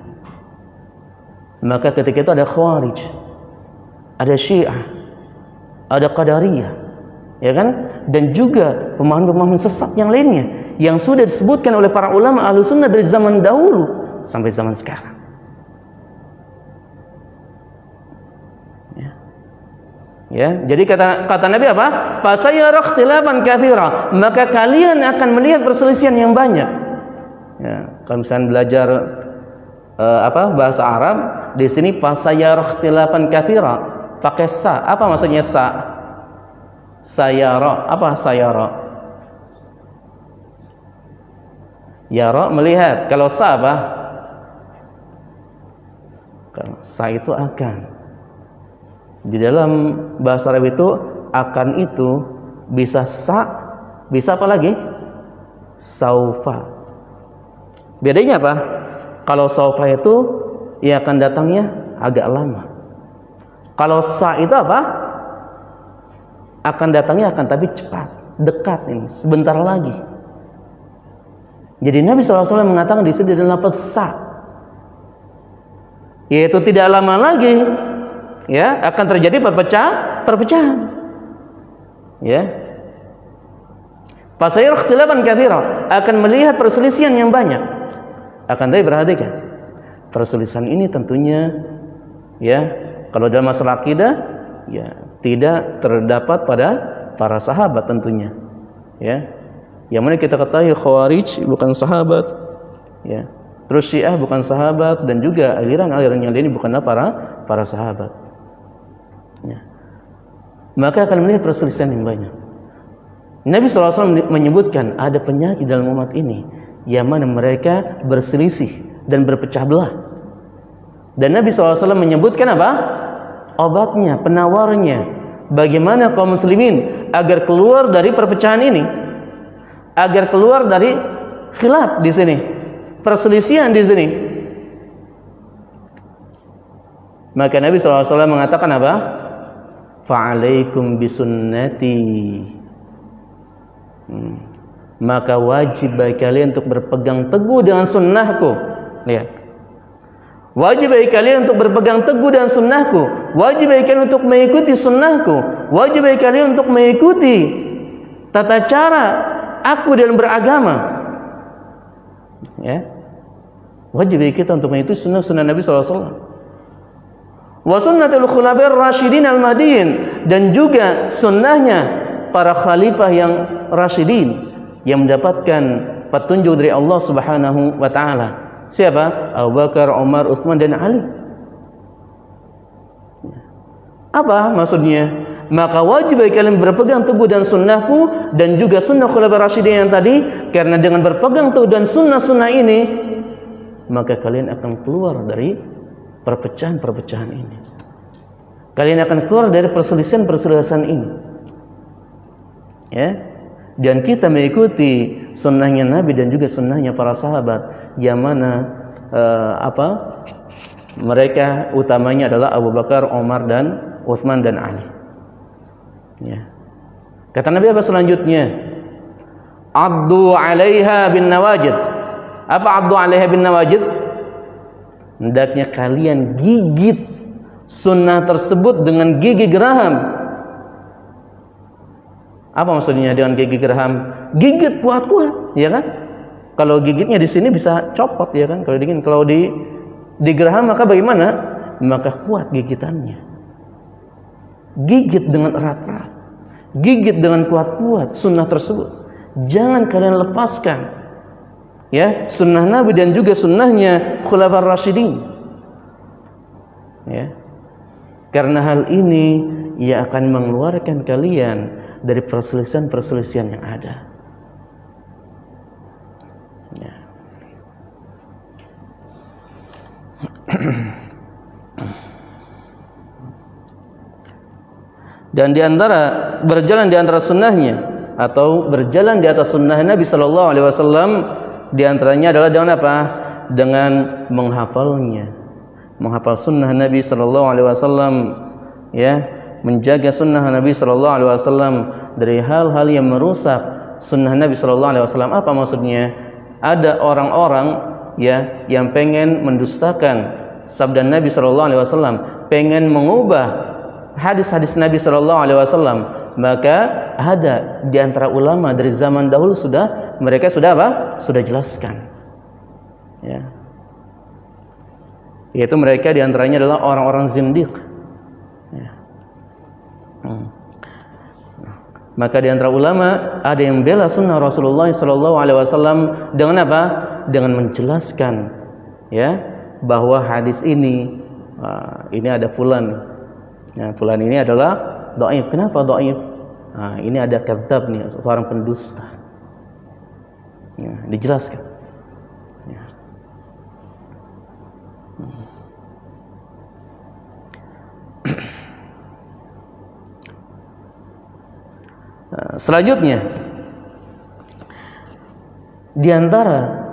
Maka ketika itu ada Khawarij, ada Syiah, ada Qadariyah, ya kan? Dan juga pemahaman-pemahaman sesat yang lainnya yang sudah disebutkan oleh para ulama Ahlussunnah dari zaman dahulu sampai zaman sekarang. Ya, jadi kata Nabi apa? Fasayara ikhtilafan katsira, maka kalian akan melihat perselisihan yang banyak. Ya, kalau misalnya belajar bahasa Arab, di sini fasayara ikhtilafan katsira pakai sa. Apa maksudnya sa? Sayara. Apa sayara? Yara melihat. Kalau sa apa? Kalau sa itu akan. Di dalam bahasa Arab itu akan itu bisa sa, bisa apa lagi? Saufa. Bedanya apa? Kalau saufa itu ya akan datangnya agak lama. Kalau sa itu apa? Akan datangnya akan tapi cepat, dekat ini, sebentar lagi. Jadi Nabi SAW mengatakan di sini dalam lafaz sa, yaitu tidak lama lagi ya akan terjadi perpecahan. Ya. Fasayara ikhtilafan katsira, akan melihat perselisihan yang banyak. Akan tapi perhatikan, perselisihan ini tentunya ya kalau dalam masalah akidah ya tidak terdapat pada para sahabat tentunya. Ya. Yang mana kita ketahui Khawarij bukan sahabat, ya. Terus Syiah bukan sahabat, dan juga aliran-aliran yang lain bukanlah para sahabat. Ya. Maka akan melihat perselisihan yang banyak. Nabi SAW menyebutkan ada penyakit dalam umat ini yang mana mereka berselisih dan berpecah belah. Dan Nabi SAW menyebutkan apa? Obatnya, penawarnya, bagaimana kaum muslimin agar keluar dari perpecahan ini, agar keluar dari khilaf di sini, perselisihan di sini. Maka Nabi SAW mengatakan apa? Fa'alaikum bisunnati. Maka wajib bagi kalian untuk berpegang teguh dengan sunnahku. Lihat. Wajib bagi kalian untuk berpegang teguh dengan sunnahku. Wajib bagi kalian untuk mengikuti sunnahku. Wajib bagi kalian untuk mengikuti tata cara aku dalam beragama. Ya. Wajib bagi kita untuk mengikuti sunnah Nabi SAW. Wa sunnatul khulafa'ir rasyidin al-mahdiyyin, dan juga sunnahnya para khalifah yang rasyidin yang mendapatkan petunjuk dari Allah Subhanahu wa taala. Siapa? Abu Bakar, Umar, Utsman, dan Ali. Apa maksudnya? Maka wajib bagi kalian berpegang teguh dan sunnahku dan juga sunnah khulafa'ir rasyidin yang tadi, karena dengan berpegang teguh dan sunnah-sunnah ini maka kalian akan keluar dari perpecahan-perpecahan ini. Kalian akan keluar dari perselisihan-perselisihan ini. Ya. Dan kita mengikuti sunnahnya Nabi dan juga sunnahnya para sahabat, yang mana mereka utamanya adalah Abu Bakar, Umar, dan Utsman, dan Ali. Ya. Kata Nabi apa selanjutnya? Addu 'alaiha bin nawajid. Apa addu 'alaiha bin nawajid? Hendaknya kalian gigit sunnah tersebut dengan gigi geraham. Apa maksudnya dengan gigi geraham? Gigit kuat-kuat, ya kan? Kalau gigitnya di sini bisa copot, ya kan? Kalau di geraham maka bagaimana? Maka kuat gigitannya. Gigit dengan erat-erat, gigit dengan kuat-kuat sunnah tersebut. Jangan kalian lepaskan. Ya, sunnah Nabi dan juga sunnahnya Khulafar Rasyidin. Ya. Karena hal ini ia akan mengeluarkan kalian dari perselisihan-perselisihan yang ada. Ya. Dan di antara berjalan di antara sunnahnya atau berjalan di atas sunnah Nabi sallallahu alaihi wasallam di antaranya adalah dengan apa? Dengan menghafalnya. Menghafal sunnah Nabi sallallahu alaihi wasallam, ya, menjaga sunnah Nabi sallallahu alaihi wasallam dari hal-hal yang merusak sunnah Nabi sallallahu alaihi wasallam. Apa maksudnya? Ada orang-orang, ya, yang pengen mendustakan sabda Nabi sallallahu alaihi wasallam, pengen mengubah hadis-hadis Nabi sallallahu alaihi wasallam, maka ada di antara ulama dari zaman dahulu mereka sudah apa? Sudah jelaskan. Ya. Yaitu mereka di antaranya adalah orang-orang zindiq. Ya. Maka di antara ulama ada yang bela sunnah Rasulullah sallallahu alaihi wasallam dengan apa? Dengan menjelaskan, ya, bahwa hadis ini ada fulan. Nah, fulan ini adalah dhaif. Kenapa dhaif? Nah, ini ada kadzab nih, seorang pendusta. Ya, dijelaskan. Ya. Selanjutnya, di antara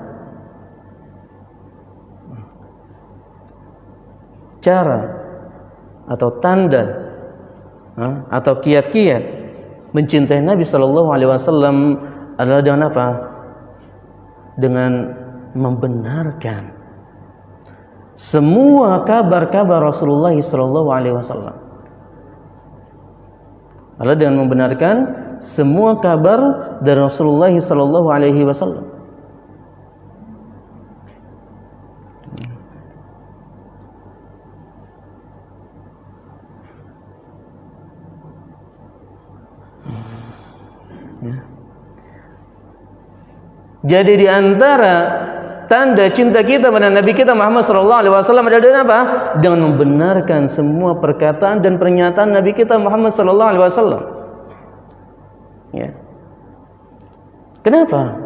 cara atau tanda atau kiat-kiat mencintai Nabi sallallahu alaihi wasallam adalah dengan apa? Dengan membenarkan semua kabar-kabar Rasulullah sallallahu alaihi wasallam. Adalah dengan membenarkan semua kabar dari Rasulullah sallallahu alaihi wasallam. Jadi di antara tanda cinta kita pada Nabi kita Muhammad sallallahu alaihi wasallam adalah dengan apa? Dengan membenarkan semua perkataan dan pernyataan Nabi kita Muhammad sallallahu alaihi wasallam. Ya. Kenapa?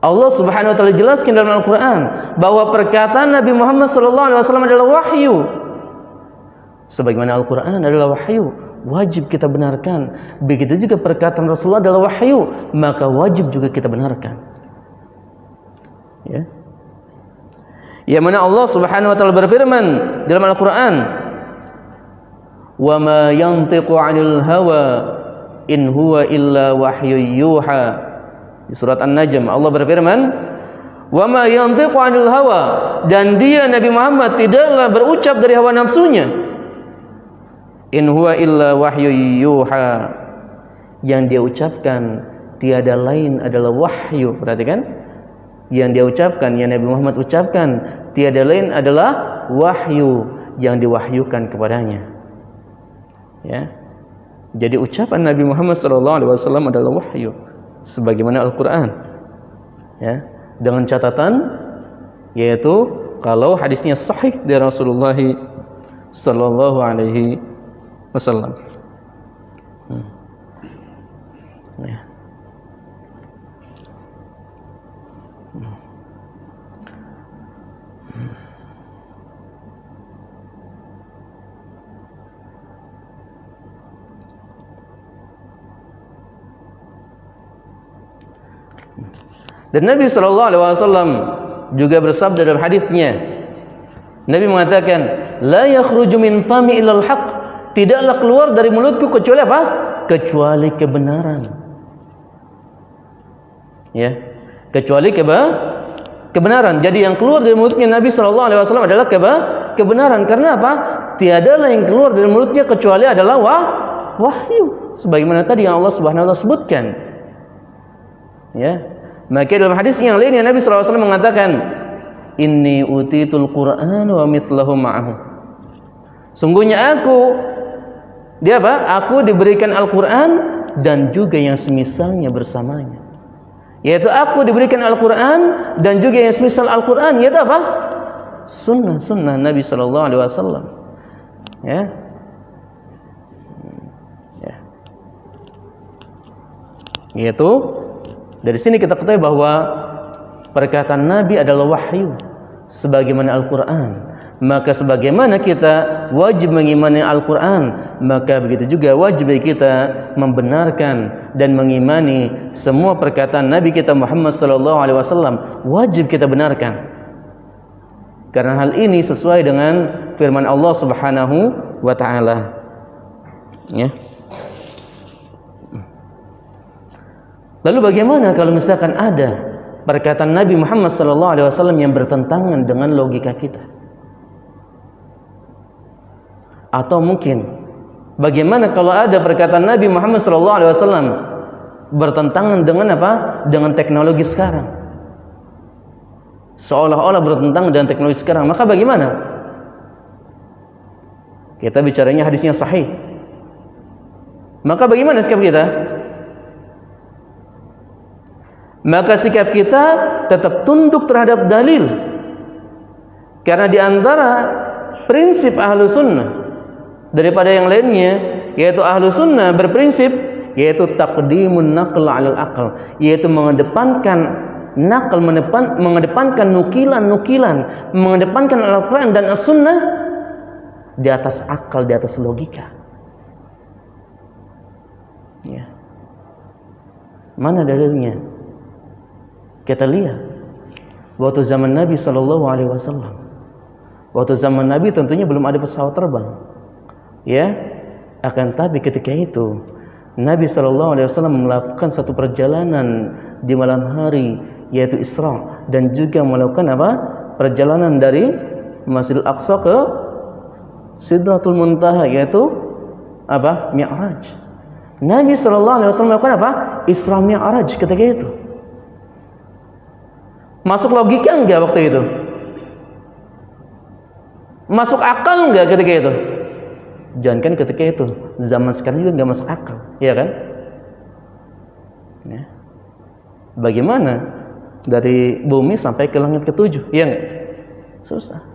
Allah Subhanahu wa taala jelaskan dalam Al-Qur'an bahwa perkataan Nabi Muhammad sallallahu alaihi wasallam adalah wahyu. Sebagaimana Al-Qur'an adalah wahyu, wajib kita benarkan. Begitu juga perkataan Rasulullah adalah wahyu, maka wajib juga kita benarkan. Ya. Yang mana Allah Subhanahu wa taala berfirman dalam Al-Qur'an, "Wa ma yantiqu 'anil hawa in huwa illa wahyu yuha." Di surat An-Najm Allah berfirman, "Wa ma yantiqu 'anil hawa," dan dia Nabi Muhammad tidaklah berucap dari hawa nafsunya. In huwa illa wahyu yuha, yang dia ucapkan tiada lain adalah wahyu. Perhatikan, yang dia ucapkan, yang Nabi Muhammad ucapkan tiada lain adalah wahyu yang diwahyukan kepadanya. Ya. Jadi ucapan Nabi Muhammad SAW adalah wahyu sebagaimana Al-Qur'an. Ya, dengan catatan yaitu kalau hadisnya sahih dari Rasulullah sallallahu alaihi wasallam. Ya. Dan Nabi sallallahu alaihi wasallam juga bersabda dalam hadisnya, Nabi mengatakan, "La yakhruju min fami illal haqq," tidaklah keluar dari mulutku kecuali apa? Kecuali kebenaran. Ya, kecuali kebenaran. Jadi yang keluar dari mulutnya Nabi sallallahu alaihi wasallam adalah kebenaran. Karena apa? Tiadalah yang keluar dari mulutnya kecuali adalah wahyu. Sebagaimana tadi yang Allah Subhanahu wa taala sebutkan. Ya. Maka dalam hadis yang lain Nabi sallallahu alaihi wasallam mengatakan, "Inni utitul Qur'an wa mithlahu ma'ahu." Sungguhnya aku diberikan Al-Qur'an dan juga yang semisalnya bersamanya. Yaitu aku diberikan Al-Qur'an dan juga yang semisal Al-Qur'an, yaitu apa? Sunnah Nabi sallallahu alaihi wasallam. Ya. Ya. Yaitu dari sini kita ketahui bahwa perkataan Nabi adalah wahyu sebagaimana Al-Qur'an. Maka sebagaimana kita wajib mengimani Al-Quran, maka begitu juga wajib kita membenarkan dan mengimani semua perkataan Nabi kita Muhammad SAW. Wajib kita benarkan, karena hal ini sesuai dengan firman Allah Subhanahu wa Ta'ala. Ya. Lalu bagaimana kalau misalkan ada perkataan Nabi Muhammad SAW yang bertentangan dengan logika kita? Atau mungkin bagaimana kalau ada perkataan Nabi Muhammad SAW bertentangan dengan apa? Dengan teknologi sekarang. Seolah-olah bertentangan dengan teknologi sekarang. Maka bagaimana? Kita bicaranya hadisnya sahih. Maka bagaimana sikap kita? Maka sikap kita tetap tunduk terhadap dalil. Karena di antara prinsip ahlu sunnah daripada yang lainnya, yaitu ahlu sunnah berprinsip yaitu taqdimun naql 'alal aql, yaitu mengedepankan nakal, mengedepankan nukilan-nukilan, mengedepankan Al-Quran dan As-Sunnah di atas akal, di atas logika. Ya. Mana dalilnya? Kita lihat waktu zaman Nabi SAW. Waktu zaman Nabi tentunya belum ada pesawat terbang. Ya, akan tapi ketika itu Nabi SAW melakukan satu perjalanan di malam hari, yaitu Isra, dan juga melakukan apa? Perjalanan dari Masjidil Aqsa ke Sidratul Muntaha, yaitu apa? Mi'raj. Nabi SAW melakukan apa? Isra Mi'raj ketika itu. Masuk logika enggak waktu itu? Masuk akal enggak ketika itu? Jangan kan ketika itu, zaman sekarang juga nggak masuk akal, ya kan? Ya. Bagaimana dari bumi sampai ke langit ketujuh, ya nggak? Susah.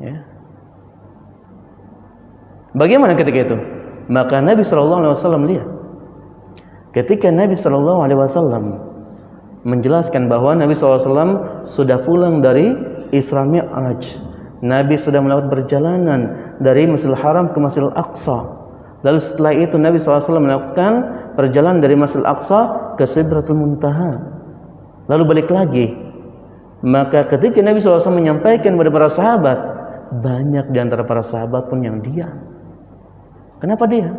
Ya. Bagaimana ketika itu? Maka Nabi SAW lihat, ketika Nabi SAW menjelaskan bahwa Nabi SAW sudah pulang dari Isra Mi'raj, Nabi sudah melakukan perjalanan dari Masjidil Haram ke Masjidil Aqsa. Lalu setelah itu Nabi SAW melakukan perjalanan dari Masjidil Aqsa ke Sidratul Muntaha. Lalu balik lagi. Maka ketika Nabi SAW menyampaikan kepada para sahabat, banyak di antara para sahabat pun yang diam. Kenapa diam?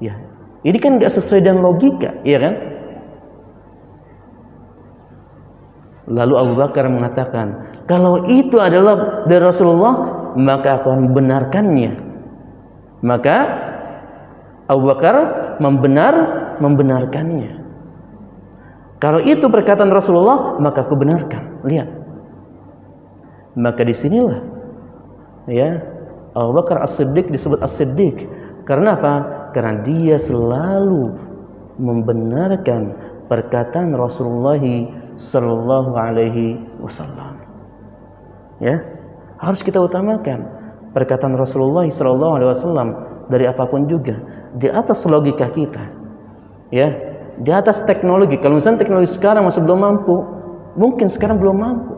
Ya, ini kan gak sesuai dengan logika, ya kan? Lalu Abu Bakar mengatakan, kalau itu adalah dari Rasulullah, maka aku akan membenarkannya. Maka Abu Bakar membenarkannya. Kalau itu perkataan Rasulullah, maka aku benarkan. Lihat. Maka disinilah, ya, Abu Bakar As-Siddiq disebut As-Siddiq. Karena apa? Karena dia selalu membenarkan perkataan Rasulullah Sallallahu Alaihi Wasallam. Ya, harus kita utamakan perkataan Rasulullah Sallallahu Alaihi Wasallam dari apapun juga, di atas logika kita. Ya, di atas teknologi. Kalau misalnya teknologi sekarang masih belum mampu, mungkin sekarang belum mampu,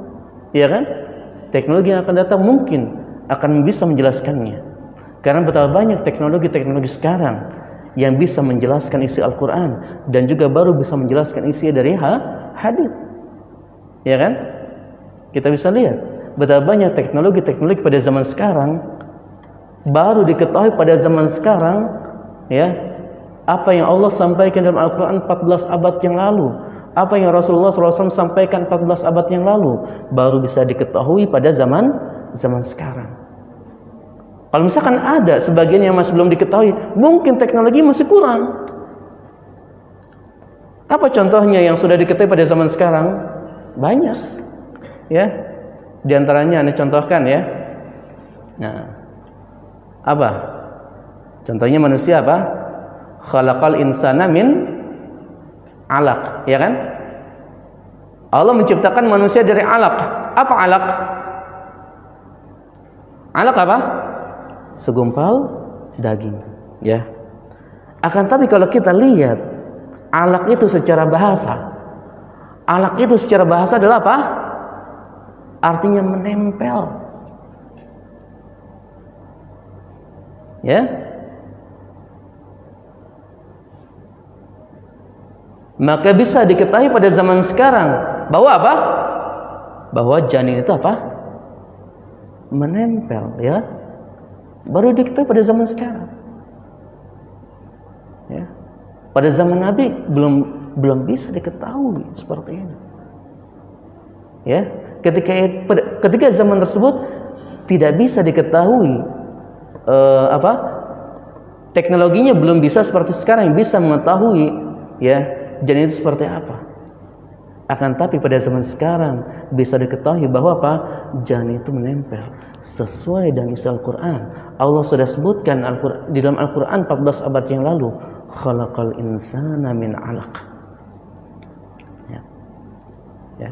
ya kan? Teknologi yang akan datang mungkin akan bisa menjelaskannya. Karena betapa banyak teknologi sekarang yang bisa menjelaskan isi Al-Quran dan juga baru bisa menjelaskan isi dari hadis. Ya kan? Kita bisa lihat betapa banyak teknologi pada zaman sekarang baru diketahui pada zaman sekarang, ya. Apa yang Allah sampaikan dalam Al-Quran 14 abad yang lalu, apa yang Rasulullah SAW sampaikan 14 abad yang lalu, baru bisa diketahui pada zaman sekarang. Kalau misalkan ada sebagian yang masih belum diketahui, mungkin teknologi masih kurang. Apa contohnya yang sudah diketahui pada zaman sekarang? Banyak, ya. Di antaranya Anda contohkan, ya. Nah, apa? Contohnya manusia apa? Khalaqal insana min alaq, ya kan? Allah menciptakan manusia dari alaq. Apa alaq? Alaq apa? Segumpal daging, ya. Akan tapi kalau kita lihat alaq itu secara bahasa, alaq itu secara bahasa adalah apa? artinya menempel. Ya. Maka bisa diketahui pada zaman sekarang bahwa apa? Bahwa janin itu apa? Menempel, ya. Baru diketahui pada zaman sekarang. Ya. Pada zaman Nabi belum bisa diketahui seperti ini. Ya, ketika zaman tersebut tidak bisa diketahui teknologinya belum bisa seperti sekarang bisa mengetahui ya janin itu seperti apa. Akan tapi pada zaman sekarang bisa diketahui bahwa apa? Janin itu menempel sesuai dengan isi Al-Qur'an. Allah sudah sebutkan di dalam Al-Qur'an 14 abad yang lalu, khalaqal insana min 'alaq. Ya. Ya.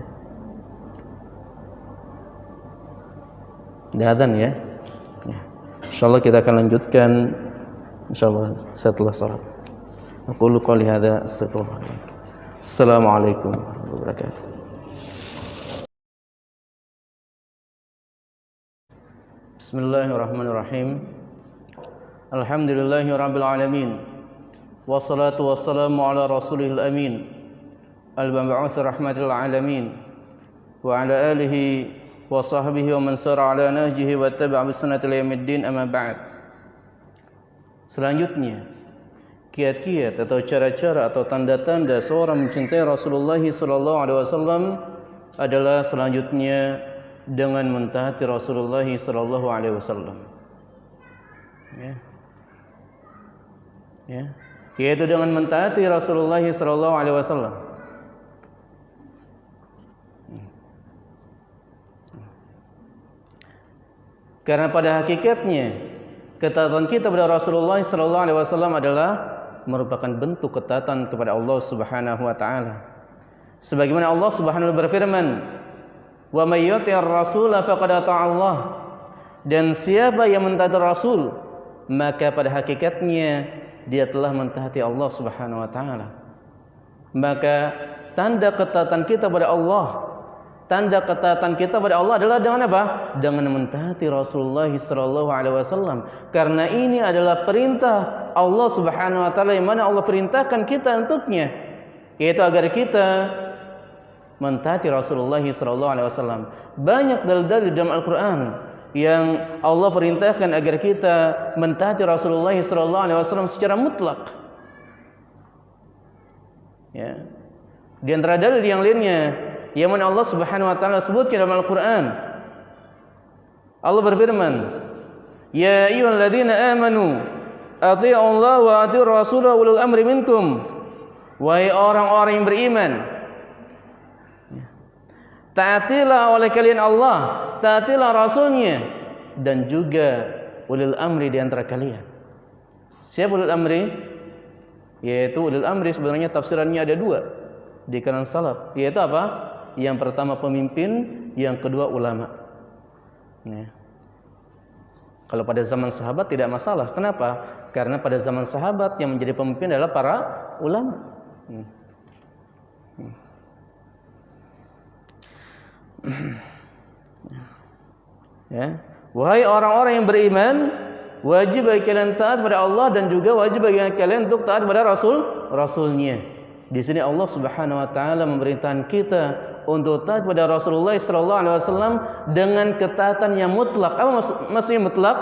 Dihadhan ya. Ya. Insyaallah kita akan lanjutkan insyaallah setelah salat. Aqulu qouli hadza astaghfirullah. Assalamualaikum warahmatullahi wabarakatuh. Bismillahirrahmanirrahim. Alhamdulillahirabbil alamin. Wassalatu wassalamu ala rasulil amin. Al-mab'uts rahmatil alamin. Wa ala alihi wa sahbihi wa man sara ala nahjihi wa tabi'a bi sunnati ila yaumiddin, amma ba'd. Selanjutnya, kiat-kiat atau cara-cara atau tanda-tanda seorang mencintai Rasulullah sallallahu alaihi wasallam adalah selanjutnya dengan mentaati Rasulullah sallallahu alaihi wasallam. Ya. Ya. Yaitu dengan mentaati Rasulullah sallallahu alaihi wasallam. Karena pada hakikatnya ketaatan kita kepada Rasulullah sallallahu alaihi wasallam adalah merupakan bentuk ketaatan kepada Allah Subhanahu wa taala. Sebagaimana Allah Subhanahu wa taala berfirman, "Wa may yuti'ir rasula faqad ata'a Allah." Dan siapa yang mentaati Rasul, maka pada hakikatnya dia telah mentaati Allah Subhanahu wa taala. Maka tanda ketaatan kita pada Allah, tanda ketaatan kita pada Allah adalah dengan apa? Dengan mentaati Rasulullah sallallahu alaihi wasallam. Karena ini adalah perintah Allah Subhanahu wa taala yang mana Allah perintahkan kita untuknya, yaitu agar kita mentaati Rasulullah sallallahu alaihi wasallam. Banyak dalil-dalil dalam Al-Qur'an yang Allah perintahkan agar kita mentaati Rasulullah sallallahu alaihi wasallam secara mutlak. Ya. Di antara dalil yang lainnya yang mana Allah Subhanahu wa taala sebutkan dalam Al-Qur'an. Allah berfirman, "Ya ayyuhalladzina amanu, athi'u Allah wa athi'ur rasul wa ulul amri minkum." Wahai orang-orang yang beriman, taatilah oleh kalian Allah, taatilah Rasulnya, dan juga ulul amri di antara kalian. Siapa ulul amri? Yaitu ulul amri sebenarnya tafsirannya ada dua di kalangan salaf, yaitu apa? Yang pertama pemimpin, yang kedua ulama. Ya. Kalau pada zaman sahabat tidak masalah. Kenapa? Karena pada zaman sahabat yang menjadi pemimpin adalah para ulama. Ya. Wahai orang-orang yang beriman, wajib bagi kalian taat pada Allah dan juga wajib bagi kalian untuk taat pada Rasulnya. Di sini Allah Subhanahu wa taala memerintahkan kita untuk taat pada Rasulullah sallallahu alaihi wasallam dengan ketaatan yang mutlak. Apa maksudnya mutlak?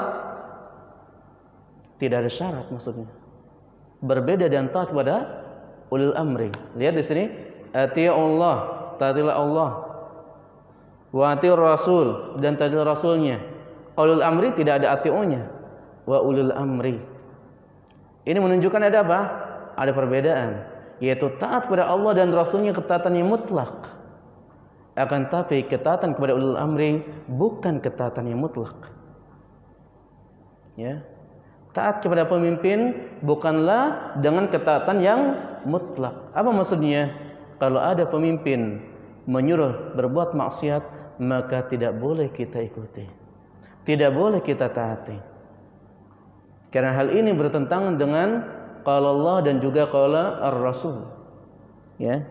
Tidak ada syarat maksudnya. Berbeda dengan taat pada ulil amri. Lihat di sini, atii'ullah, taatilah Allah. Wa atii'ur rasul, dan taatilah rasulnya. Ulul amri tidak ada ati'unya. Wa ulul amri. Ini menunjukkan ada apa? Ada perbedaan, yaitu taat kepada Allah dan Rasulnya ketaatan yang mutlak. Akan tapi ketaatan kepada ulul amri bukan ketaatan yang mutlak. Ya. Taat kepada pemimpin bukanlah dengan ketaatan yang mutlak. Apa maksudnya? Kalau ada pemimpin menyuruh berbuat maksiat, maka tidak boleh kita ikuti. Tidak boleh kita taati. Karena hal ini bertentangan dengan qala Allah dan juga qala Ar-Rasul. Ya.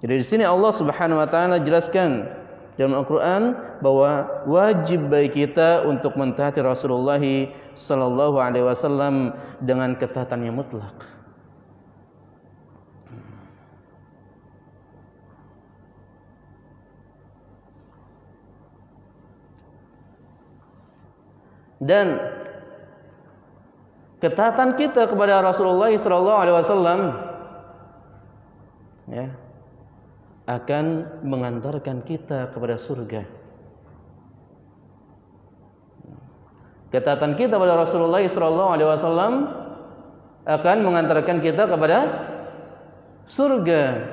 Jadi di sini Allah Subhanahu wa taala jelaskan dalam Al-Quran bahwa wajib bagi kita untuk mentaati Rasulullah sallallahu alaihi wasallam dengan ketaatan yang mutlak. Dan ketaatan kita kepada Rasulullah sallallahu alaihi wasallam ya, akan mengantarkan kita kepada surga. Ketaatan kita kepada Rasulullah sallallahu alaihi wasallam akan mengantarkan kita kepada surga.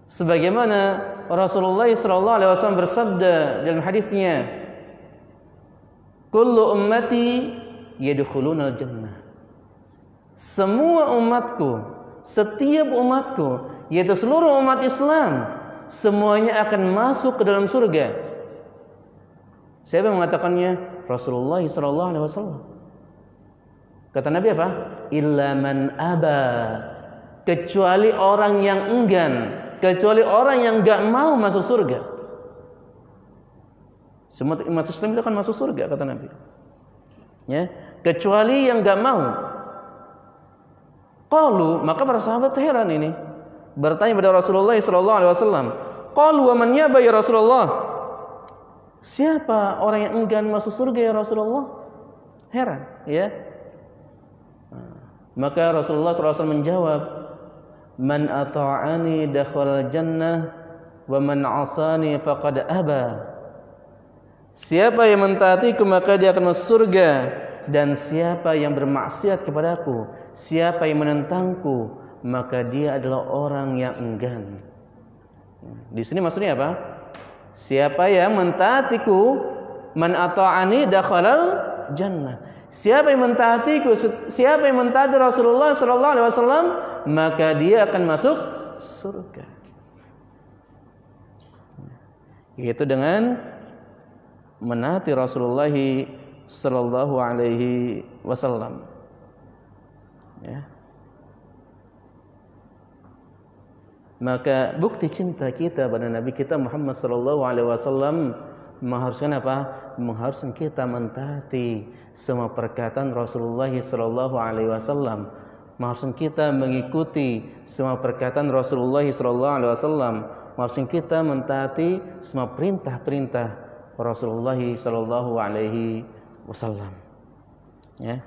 Sebagaimana Rasulullah sallallahu alaihi wasallam bersabda dalam hadisnya, kullu ummati yadkhulunal jannah. Semua umatku, setiap umatku, yaitu seluruh umat Islam, semuanya akan masuk ke dalam surga. Siapa yang mengatakannya? Rasulullah sallallahu alaihi wasallam. Kata Nabi apa? Illa man aba. Kecuali orang yang enggan, kecuali orang yang enggak mau masuk surga. Semua umat Islam itu akan masuk surga, kata Nabi. Ya, kecuali yang enggak mau. Qalu, maka para sahabat heran ini. Bertanya kepada Rasulullah sallallahu alaihi wasallam, qalu wa man yaba ya Rasulullah? Siapa orang yang enggan masuk surga ya Rasulullah? Heran, ya. Maka Rasulullah sallallahu alaihi wasallam menjawab, man ata'ani dakhala jannah wa man 'asani faqad aba. Siapa yang mentaatiku maka dia akan masuk surga, dan siapa yang bermaksiat kepadaku, siapa yang menentangku, maka dia adalah orang yang enggan. Di sini maksudnya apa? Siapa yang mentaatiku, man ata'ani dakhalal jannah. Siapa yang mentaatiku, siapa yang mentaati Rasulullah sallallahu alaihi wasallam, maka dia akan masuk surga. Yaitu dengan menaati Rasulullah sallallahu alaihi wasallam. Ya. Maka bukti cinta kita pada Nabi kita Muhammad sallallahu alaihi wasallam mengharuskan apa? Mengharuskan kita mentaati semua perkataan Rasulullah sallallahu alaihi wasallam. Mengharuskan kita mengikuti semua perkataan Rasulullah sallallahu alaihi wasallam. Mengharuskan kita mentaati semua perintah-perintah Rasulullah sallallahu alaihi wasallam. Ya.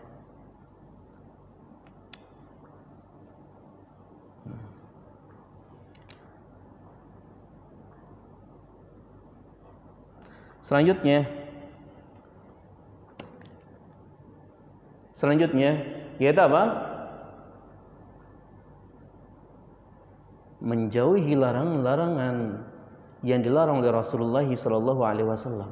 Selanjutnya yaitu apa? Menjauhi larangan-larangan yang dilarang oleh Rasulullah sallallahu alaihi wasallam.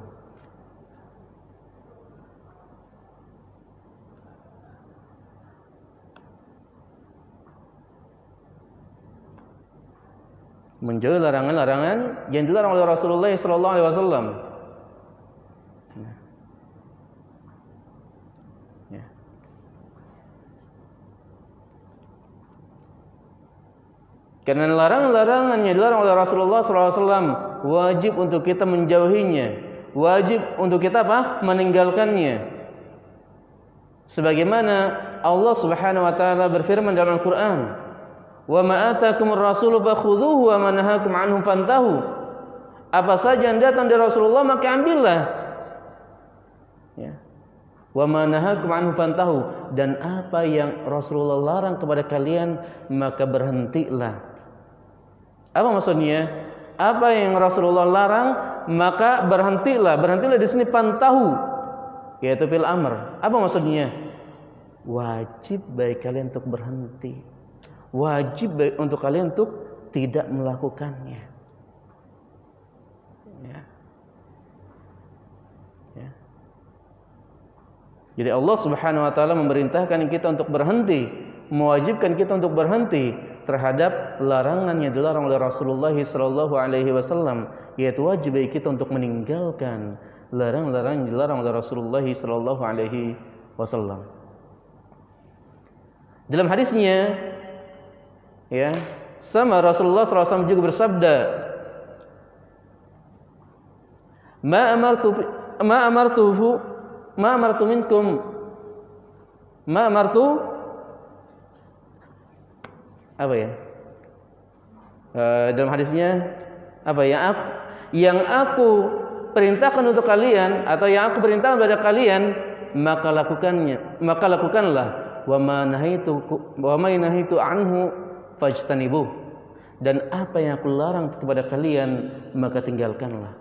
Menjauhi larangan-larangan yang dilarang oleh Rasulullah sallallahu alaihi wasallam. Karena larangan-larangan yang dilarang oleh Rasulullah SAW wajib untuk kita menjauhinya, wajib untuk kita apa? Meninggalkannya. Sebagaimana Allah Subhanahu wa taala berfirman dalam Al-Qur'an, "Wa ma atakumur rasulu fakhudhuhu wa ma nahakum anhu fantahu." Apa saja yang datang dari Rasulullah maka ambillah. Ya. Wa ma nahakum anhu fantahu, dan apa yang Rasulullah larang kepada kalian maka berhentilah. Apa maksudnya? Apa yang Rasulullah larang maka berhentilah. Berhentilah di sini fantahu, yaitu fil amr. Apa maksudnya? Wajib bagi kalian untuk berhenti. Wajib untuk kalian untuk tidak melakukannya. Ya. Ya. Jadi Allah Subhanahu wa taala memerintahkan kita untuk berhenti, mewajibkan kita untuk berhenti terhadap larangan yang dilarang oleh Rasulullah sallallahu alaihi wasallam, yaitu wajib bagi kita untuk meninggalkan larangan-larangan yang dilarang oleh Rasulullah sallallahu alaihi wasallam. Dalam hadisnya ya, sama Rasulullah sallallahu alaihi wasallam juga bersabda, ma amartu ma amartuhu ma amartu minkum ma amartu apa ya? Dalam hadisnya apa ya? Yang aku perintahkan untuk kalian atau yang aku perintahkan kepada kalian maka lakukanlah wa ma nahitu anhu fajtanibu, dan apa yang aku larang kepada kalian maka tinggalkanlah.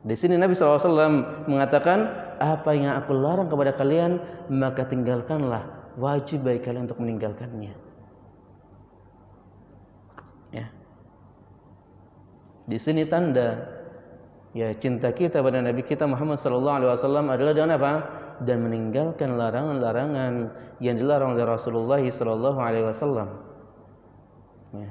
Di sini Nabi SAW mengatakan apa yang aku larang kepada kalian maka tinggalkanlah, wajib bagi kalian untuk meninggalkannya. Ya. Di sini tanda ya cinta kita pada Nabi kita Muhammad SAW adalah dengan apa? Dan meninggalkan larangan-larangan yang dilarang oleh Rasulullah SAW. Ya.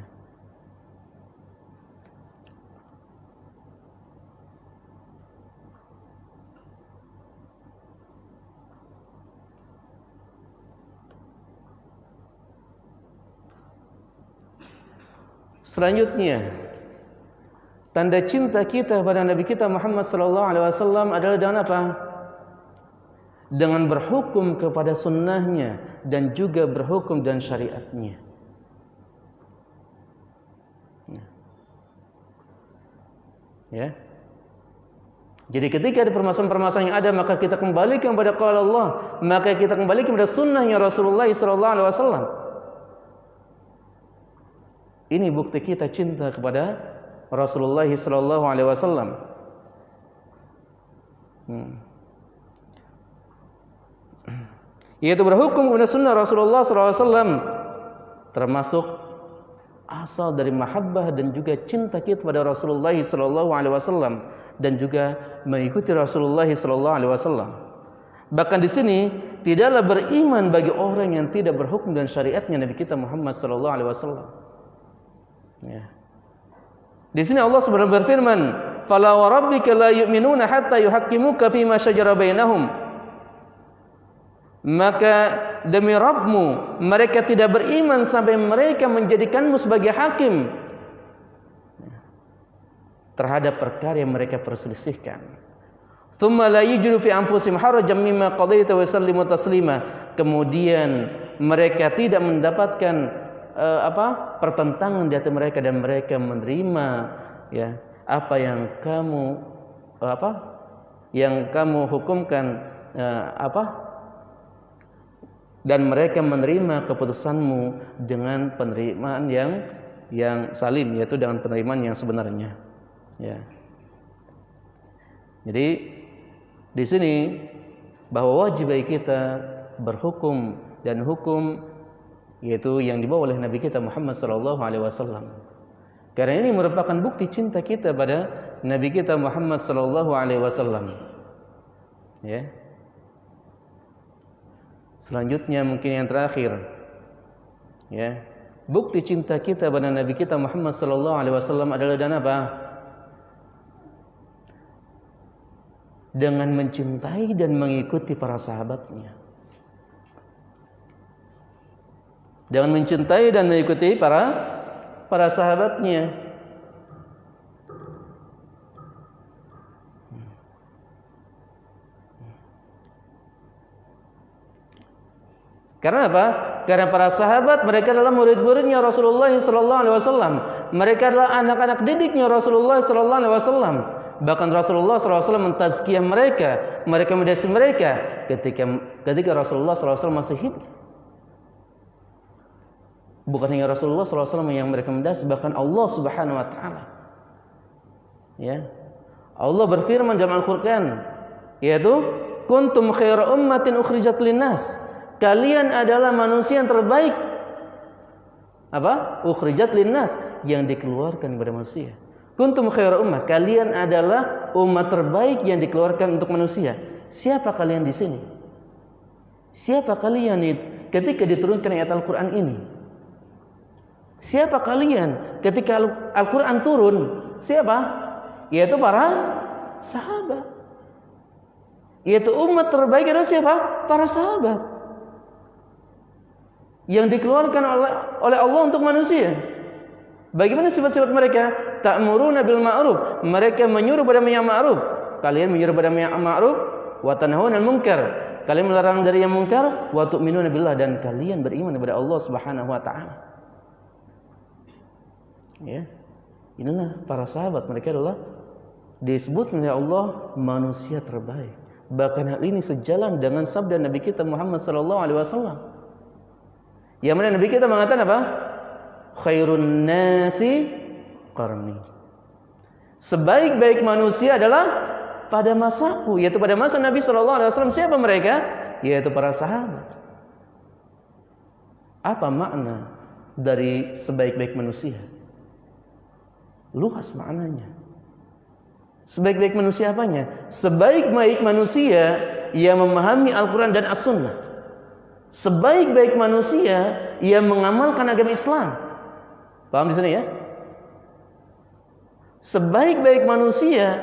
Selanjutnya, tanda cinta kita pada Nabi kita Muhammad SAW adalah dengan apa? Dengan berhukum kepada sunnahnya dan juga berhukum dan syariatnya. Ya. Jadi ketika ada permasalahan-permasalahan yang ada, maka kita kembalikan kepada qaul Allah, maka kita kembalikan kepada sunnahnya Rasulullah SAW. Ini bukti kita cinta kepada Rasulullah SAW. Yaitu berhukum kepada sunnah Rasulullah SAW, termasuk asal dari mahabbah dan juga cinta kita kepada Rasulullah SAW, dan juga mengikuti Rasulullah SAW. Bahkan di sini tidaklah beriman bagi orang yang tidak berhukum dan syariatnya Nabi kita Muhammad SAW. Ya. Di sini Allah Subhanahu berfirman, "Fala wa rabbika la yu'minuna hatta yuhaqqimuka fima shajara bainahum." Maka demi Rabbmu, mereka tidak beriman sampai mereka menjadikanmu sebagai hakim terhadap perkara yang mereka perselisihkan. Tsumma la yajidu fi anfusihim harajan mimma qadaita wa yusallimu taslima. Kemudian mereka tidak mendapatkan pertentangan di hati mereka, dan mereka menerima ya apa yang kamu hukumkan dan mereka menerima keputusanmu dengan penerimaan yang salim, yaitu dengan penerimaan yang sebenarnya. Ya. Jadi di sini bahwa wajib bagi kita berhukum dan hukum yaitu yang dibawa oleh Nabi kita Muhammad SAW. Karena ini merupakan bukti cinta kita pada Nabi kita Muhammad SAW. Ya. Selanjutnya mungkin yang terakhir, ya, bukti cinta kita pada Nabi kita Muhammad SAW adalah dengan apa? Dengan mencintai dan mengikuti para sahabatnya. Dengan mencintai dan mengikuti para sahabatnya. Karena apa? Karena para sahabat mereka adalah murid-muridnya Rasulullah SAW. Mereka adalah anak-anak didiknya Rasulullah SAW. Bahkan Rasulullah SAW mentazkiyah mereka, mendasih mereka ketika Rasulullah SAW masih hidup. Bukan hanya Rasulullah SAW yang mereka mendasih, bahkan Allah Subhanahu Wa Taala. Ya, Allah berfirman dalam Al-Quran, yaitu kuntum khaira ummatin ukhrijat linnas. Kalian adalah manusia yang terbaik. Apa? Ukhrijat linnas, yang dikeluarkan kepada manusia. Kuntum khairu ummah, kalian adalah umat terbaik yang dikeluarkan untuk manusia. Siapa kalian di sini? Siapa kalian ketika diturunkan ayat Al-Qur'an ini? Siapa kalian ketika Al-Qur'an turun? Siapa? Yaitu para sahabat. Yaitu umat terbaik adalah siapa? Para sahabat. Yang dikeluarkan oleh Allah untuk manusia. Bagaimana sifat-sifat mereka? Ta'muruna bil ma'ruf, mereka menyuruh pada yang ma'ruf. kalian menyuruh pada ma'ruf wa tanhauna 'anil munkar, kalian melarang dari yang munkar, wa tu'minuna billah, dan kalian beriman kepada Allah Subhanahu wa taala. Ya. Inilah para sahabat, mereka adalah disebut oleh Allah manusia terbaik. Bahkan hal ini sejalan dengan sabda Nabi kita Muhammad sallallahu alaihi wasallam. Yang mana Nabi kita mengatakan apa? Khairun nasi qarni. Sebaik-baik manusia adalah pada masaku, yaitu pada masa Nabi sallallahu alaihi wasallam. Siapa mereka? Yaitu para sahabat. Apa makna dari sebaik-baik manusia? Luas maknanya. Sebaik-baik manusia apanya? Sebaik-baik manusia yang memahami Al-Quran dan As-Sunnah. Sebaik-baik manusia yang mengamalkan agama Islam. Paham di sini ya? Sebaik-baik manusia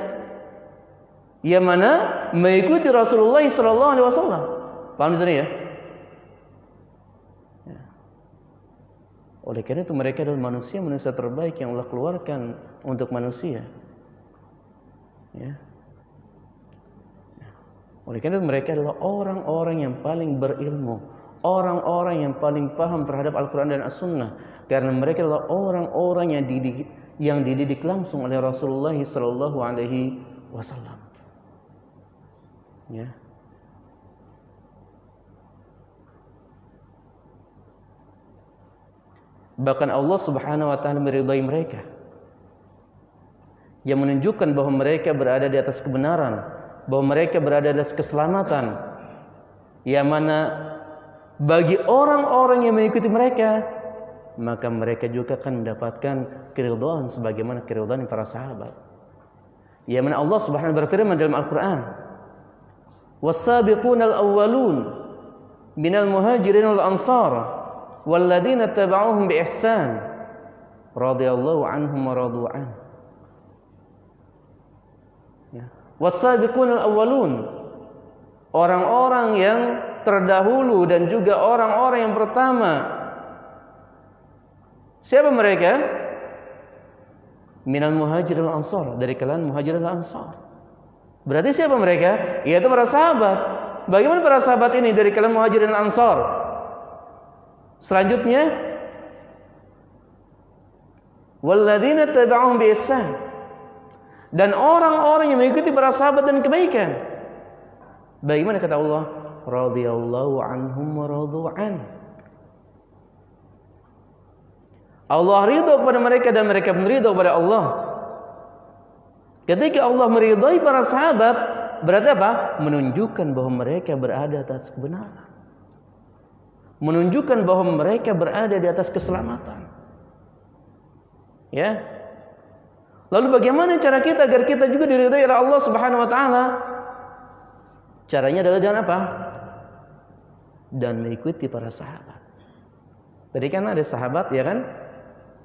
yang mana mengikuti Rasulullah SAW. Paham di sini ya? Oleh karena itu mereka adalah manusia terbaik yang Allah keluarkan untuk manusia. Ya. Oleh karena itu mereka adalah orang-orang yang paling berilmu, orang-orang yang paling paham terhadap Al-Quran dan As-Sunnah, karena mereka adalah orang-orang yang dididik langsung oleh Rasulullah Sallallahu Alaihi Wasallam. Ya. Bahkan Allah Subhanahu wa taala meridai mereka, yang menunjukkan bahwa mereka berada di atas kebenaran, bahwa mereka berada di atas keselamatan, yang mana bagi orang-orang yang mengikuti mereka, maka mereka juga akan mendapatkan keridhaan sebagaimana keridhaan para sahabat. Yang mana Allah Subhanahu wa taala berfirman dalam Al-Qur'an, "Was-sabiqunal awwalun minal muhajirin wal ansar walladzina tabauhum bi ihsan radhiyallahu anhum wa radu an." Ya. Was-sabiqunal awwalun, orang-orang yang terdahulu dan juga orang-orang yang pertama. Siapa mereka? Minal muhajirin wal ansar, dari kalangan muhajirin wal ansar. Berarti siapa mereka? Yaitu para sahabat. Bagaimana para sahabat ini dari kalangan muhajirin wal ansar? Selanjutnya, walladzina tabauhum bi ihsan, dan orang-orang yang mengikuti para sahabat dan kebaikan. Bagaimana kata Allah? Radhiyallahu anhum wa radu an. Allah ridha kepada mereka dan mereka pun ridha kepada Allah. Ketika Allah meridai para sahabat, berarti apa? Menunjukkan bahwa mereka berada atas kebenaran, menunjukkan bahwa mereka berada di atas keselamatan. Ya. Lalu bagaimana cara kita agar kita juga diridhai oleh Allah Subhanahu wa taala? Caranya adalah dengan apa? Dan mengikuti para sahabat. Tadi kan ada sahabat, ya kan?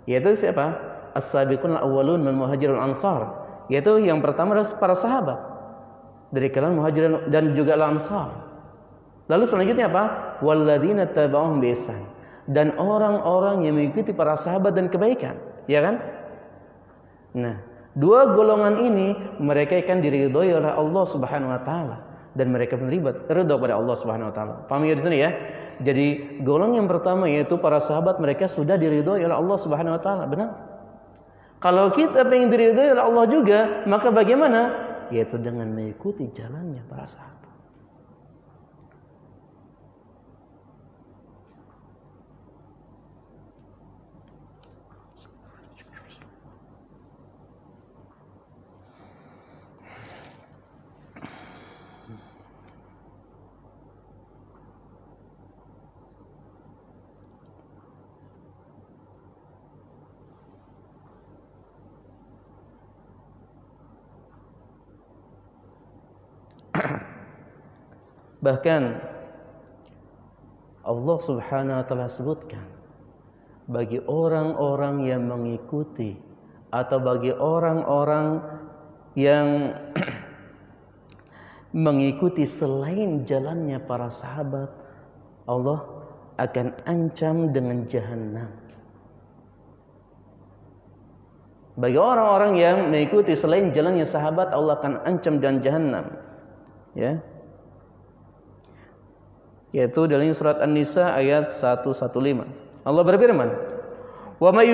Yaitu siapa? As-sabiqunal awwalun minal muhajirin wal ansar. Yaitu yang pertama adalah para sahabat dari kalangan muhajirin dan juga ansar. Lalu selanjutnya apa? Walladzina tabauhum bi ihsan, dan orang-orang yang mengikuti para sahabat dan kebaikan, ya kan? Nah, dua golongan ini mereka akan diridhoi oleh Allah Subhanahu wa taala dan mereka menerima ridha pada Allah Subhanahu wa taala. Paham ya di sini ya? Jadi golongan yang pertama yaitu para sahabat, mereka sudah diridhoi oleh Allah Subhanahu wa taala, benar? Kalau kita ingin diridhoi oleh Allah juga, maka bagaimana? Yaitu dengan mengikuti jalannya para sahabat. Bahkan Allah Subhanahu wa taala sebutkan bagi orang-orang yang mengikuti atau bagi orang-orang yang mengikuti selain jalannya para sahabat, Allah akan ancam dengan jahanam. Bagi orang-orang yang mengikuti selain jalannya sahabat, Allah akan ancam dan jahanam. Ya. Yaitu dalam surat An-Nisa ayat 115. Allah berfirman, "Wa may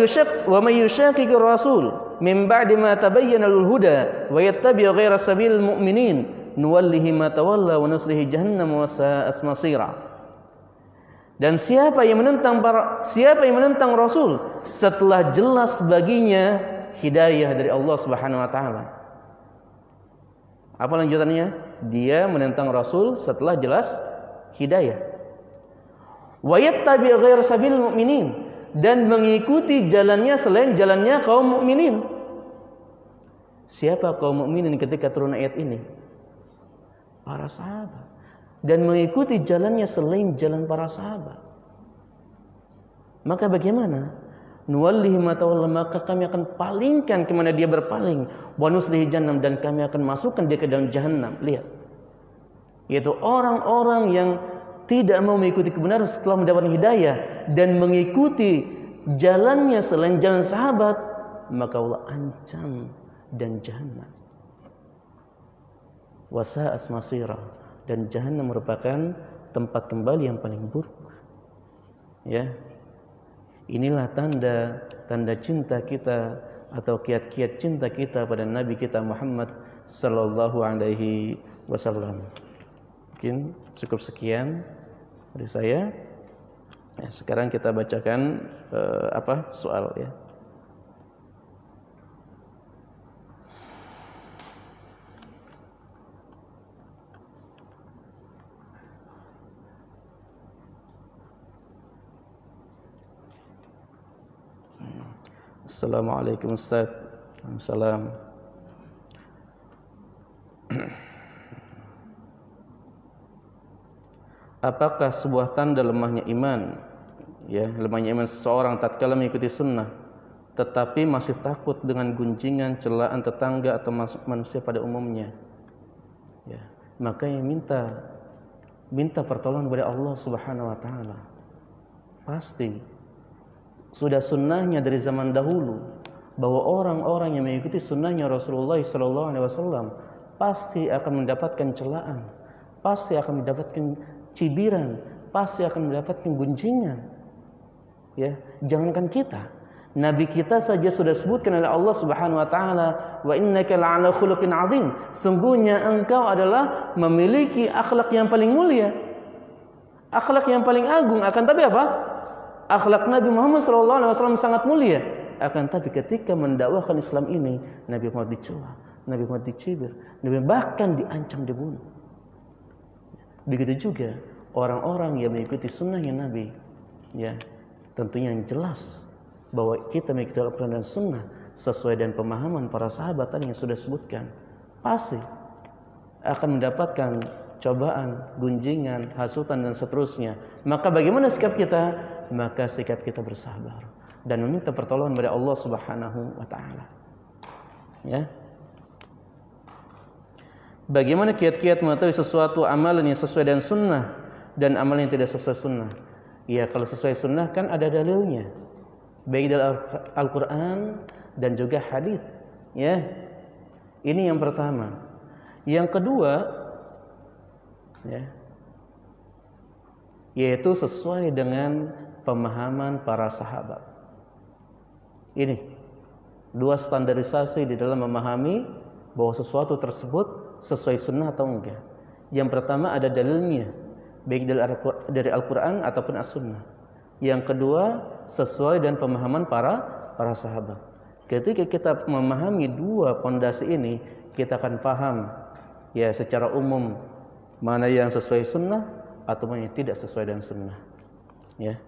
yushaqiqir rasul min ba'di ma tabayyana al-huda wa yattabi' ghayra sabilil mu'minin nuwallihi ma tawalla wa nuslihi jahannam wa sa'at masira." Dan siapa yang menentang Rasul setelah jelas baginya hidayah dari Allah Subhanahu wa taala. Apa lanjutannya? Dia menentang Rasul setelah jelas hidayah. Wa yattabi' ghayra sabilil mu'minin, dan mengikuti jalannya selain jalannya kaum mukminin. Siapa kaum mukminin ketika turun ayat ini? Para sahabat. Dan mengikuti jalannya selain jalan para sahabat. Maka bagaimana? Nuwallihi ma tawalla, maka kami akan palingkan kemana dia berpaling. Wa nuslihi jahannam, dan kami akan masukkan dia ke dalam jahannam. Lihat, yaitu orang-orang yang tidak mau mengikuti kebenaran setelah mendapatkan hidayah dan mengikuti jalannya selain jalan sahabat, maka Allah ancam dan jahannam. Wa sa'at masira, dan jahannam merupakan tempat kembali yang paling buruk. Ya. Inilah tanda cinta kita atau kiat-kiat cinta kita pada Nabi kita Muhammad sallallahu alaihi wasallam. Mungkin cukup sekian dari saya. Ya, sekarang kita bacakan soal ya. Assalamualaikum Ustaz. Waalaikumsalam. Apakah sebuah tanda lemahnya iman? Ya, lemahnya iman seseorang tatkala mengikuti sunnah, tetapi masih takut dengan gunjingan, celaan tetangga atau manusia pada umumnya. Ya, maka yang minta pertolongan kepada Allah Subhanahu wa taala. Pasti sudah sunnahnya dari zaman dahulu bahwa orang-orang yang mengikuti sunnahnya Rasulullah SAW pasti akan mendapatkan celaan, pasti akan mendapatkan cibiran, pasti akan mendapatkan gunjingan. Ya, jangankan kita, Nabi kita saja sudah sebutkan oleh Allah Subhanahu wa taala, wa innaka la'ala khuluqin 'azim. Sungguhnya engkau adalah memiliki akhlak yang paling mulia, akhlak yang paling agung. Akan tapi apa? Akhlak Nabi Muhammad SAW sangat mulia. Akan tapi ketika mendakwahkan Islam ini, Nabi Muhammad dicela, Nabi Muhammad dicibir, Nabi bahkan diancam dibunuh. Begitu juga orang-orang yang mengikuti sunnahnya Nabi, ya, tentunya yang jelas bahwa kita mengikuti Al-Quran dan Sunnah sesuai dengan pemahaman para sahabat tadi yang sudah sebutkan, pasti akan mendapatkan cobaan, gunjingan, hasutan dan seterusnya. Maka bagaimana sikap kita? Maka sikap kita bersabar dan meminta pertolongan dari Allah Subhanahu wa taala. Ya. Bagaimana kiat-kiat mengetahui sesuatu amalan yang sesuai dengan sunnah dan amalan yang tidak sesuai sunnah? Ya, kalau sesuai sunnah kan ada dalilnya, baik dalam Al-Quran dan juga hadis. Ya, ini yang pertama. Yang kedua, ya, yaitu sesuai dengan pemahaman para sahabat. Ini dua standarisasi di dalam memahami bahwa sesuatu tersebut sesuai sunnah atau enggak. Yang pertama ada dalilnya, baik dari Al-Quran ataupun As-Sunnah. Yang kedua sesuai dengan pemahaman para sahabat. Ketika kita memahami dua pondasi ini, kita akan paham ya secara umum mana yang sesuai sunnah atau mana yang tidak sesuai dengan sunnah. Ya.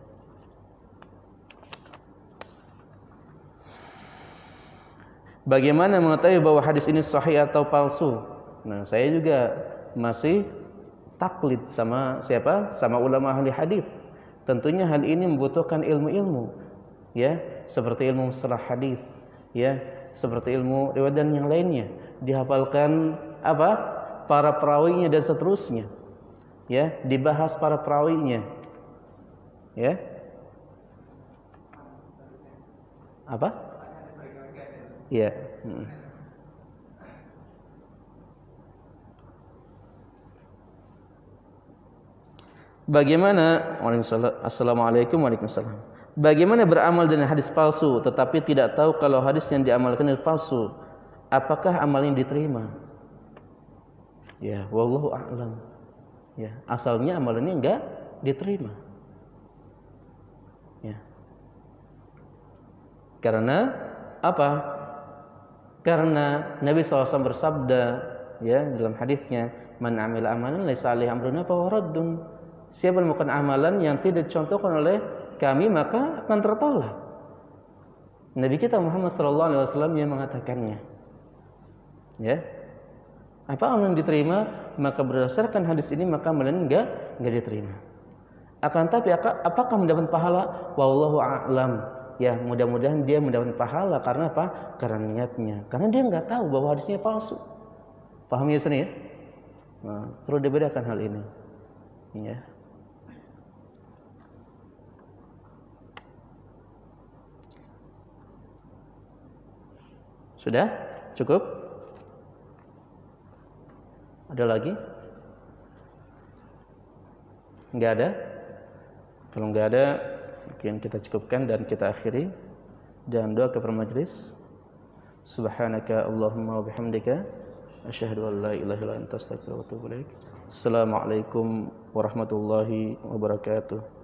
Bagaimana mengetahui bahwa hadis ini sahih atau palsu? Nah, saya juga masih taklid sama siapa? Sama ulama ahli hadis. Tentunya hal ini membutuhkan ilmu-ilmu, ya, seperti ilmu mustalah hadis, ya, seperti ilmu riwayat dan yang lainnya. Dihafalkan apa? Para perawinya dan seterusnya. Ya, dibahas para perawinya. Ya. Apa? Iya. Bagaimana? Assalamualaikum warahmatullahi wabarakatuh. Bagaimana beramal dengan hadis palsu tetapi tidak tahu kalau hadis yang diamalkan itu palsu? Apakah amalnya diterima? Ya, wallahu a'lam. Ya, asalnya amalannya enggak diterima. Ya. Karena apa? Karena Nabi SAW bersabda ya dalam hadisnya, "Man 'amila amalan laisa 'alaihi amruna fa huwa raddun." Siapa yang melakukan amalan yang tidak dicontohkan oleh kami maka akan tertolak. Nabi kita Muhammad SAW yang mengatakannya. Ya. Apa amalan diterima? Maka berdasarkan hadis ini maka amalan enggak diterima. Akan tapi apakah mendapat pahala? Wallahu a'lam. Ya, mudah-mudahan dia mendapat pahala karena apa? Karena niatnya. Karena dia enggak tahu bahwa hadisnya palsu. Paham ya sini ya? Nah, perlu dibedakan hal ini. Ya. Sudah? Cukup? Ada lagi? Enggak ada? Kalau enggak ada, mungkin kita cukupkan dan kita akhiri dan doa kepada majelis. Subhanaka Allahumma wa bihamdika asyhadu an la ilaha illa anta astaghfiruka wa atubu ilaik. Assalamualaikum warahmatullahi wabarakatuh.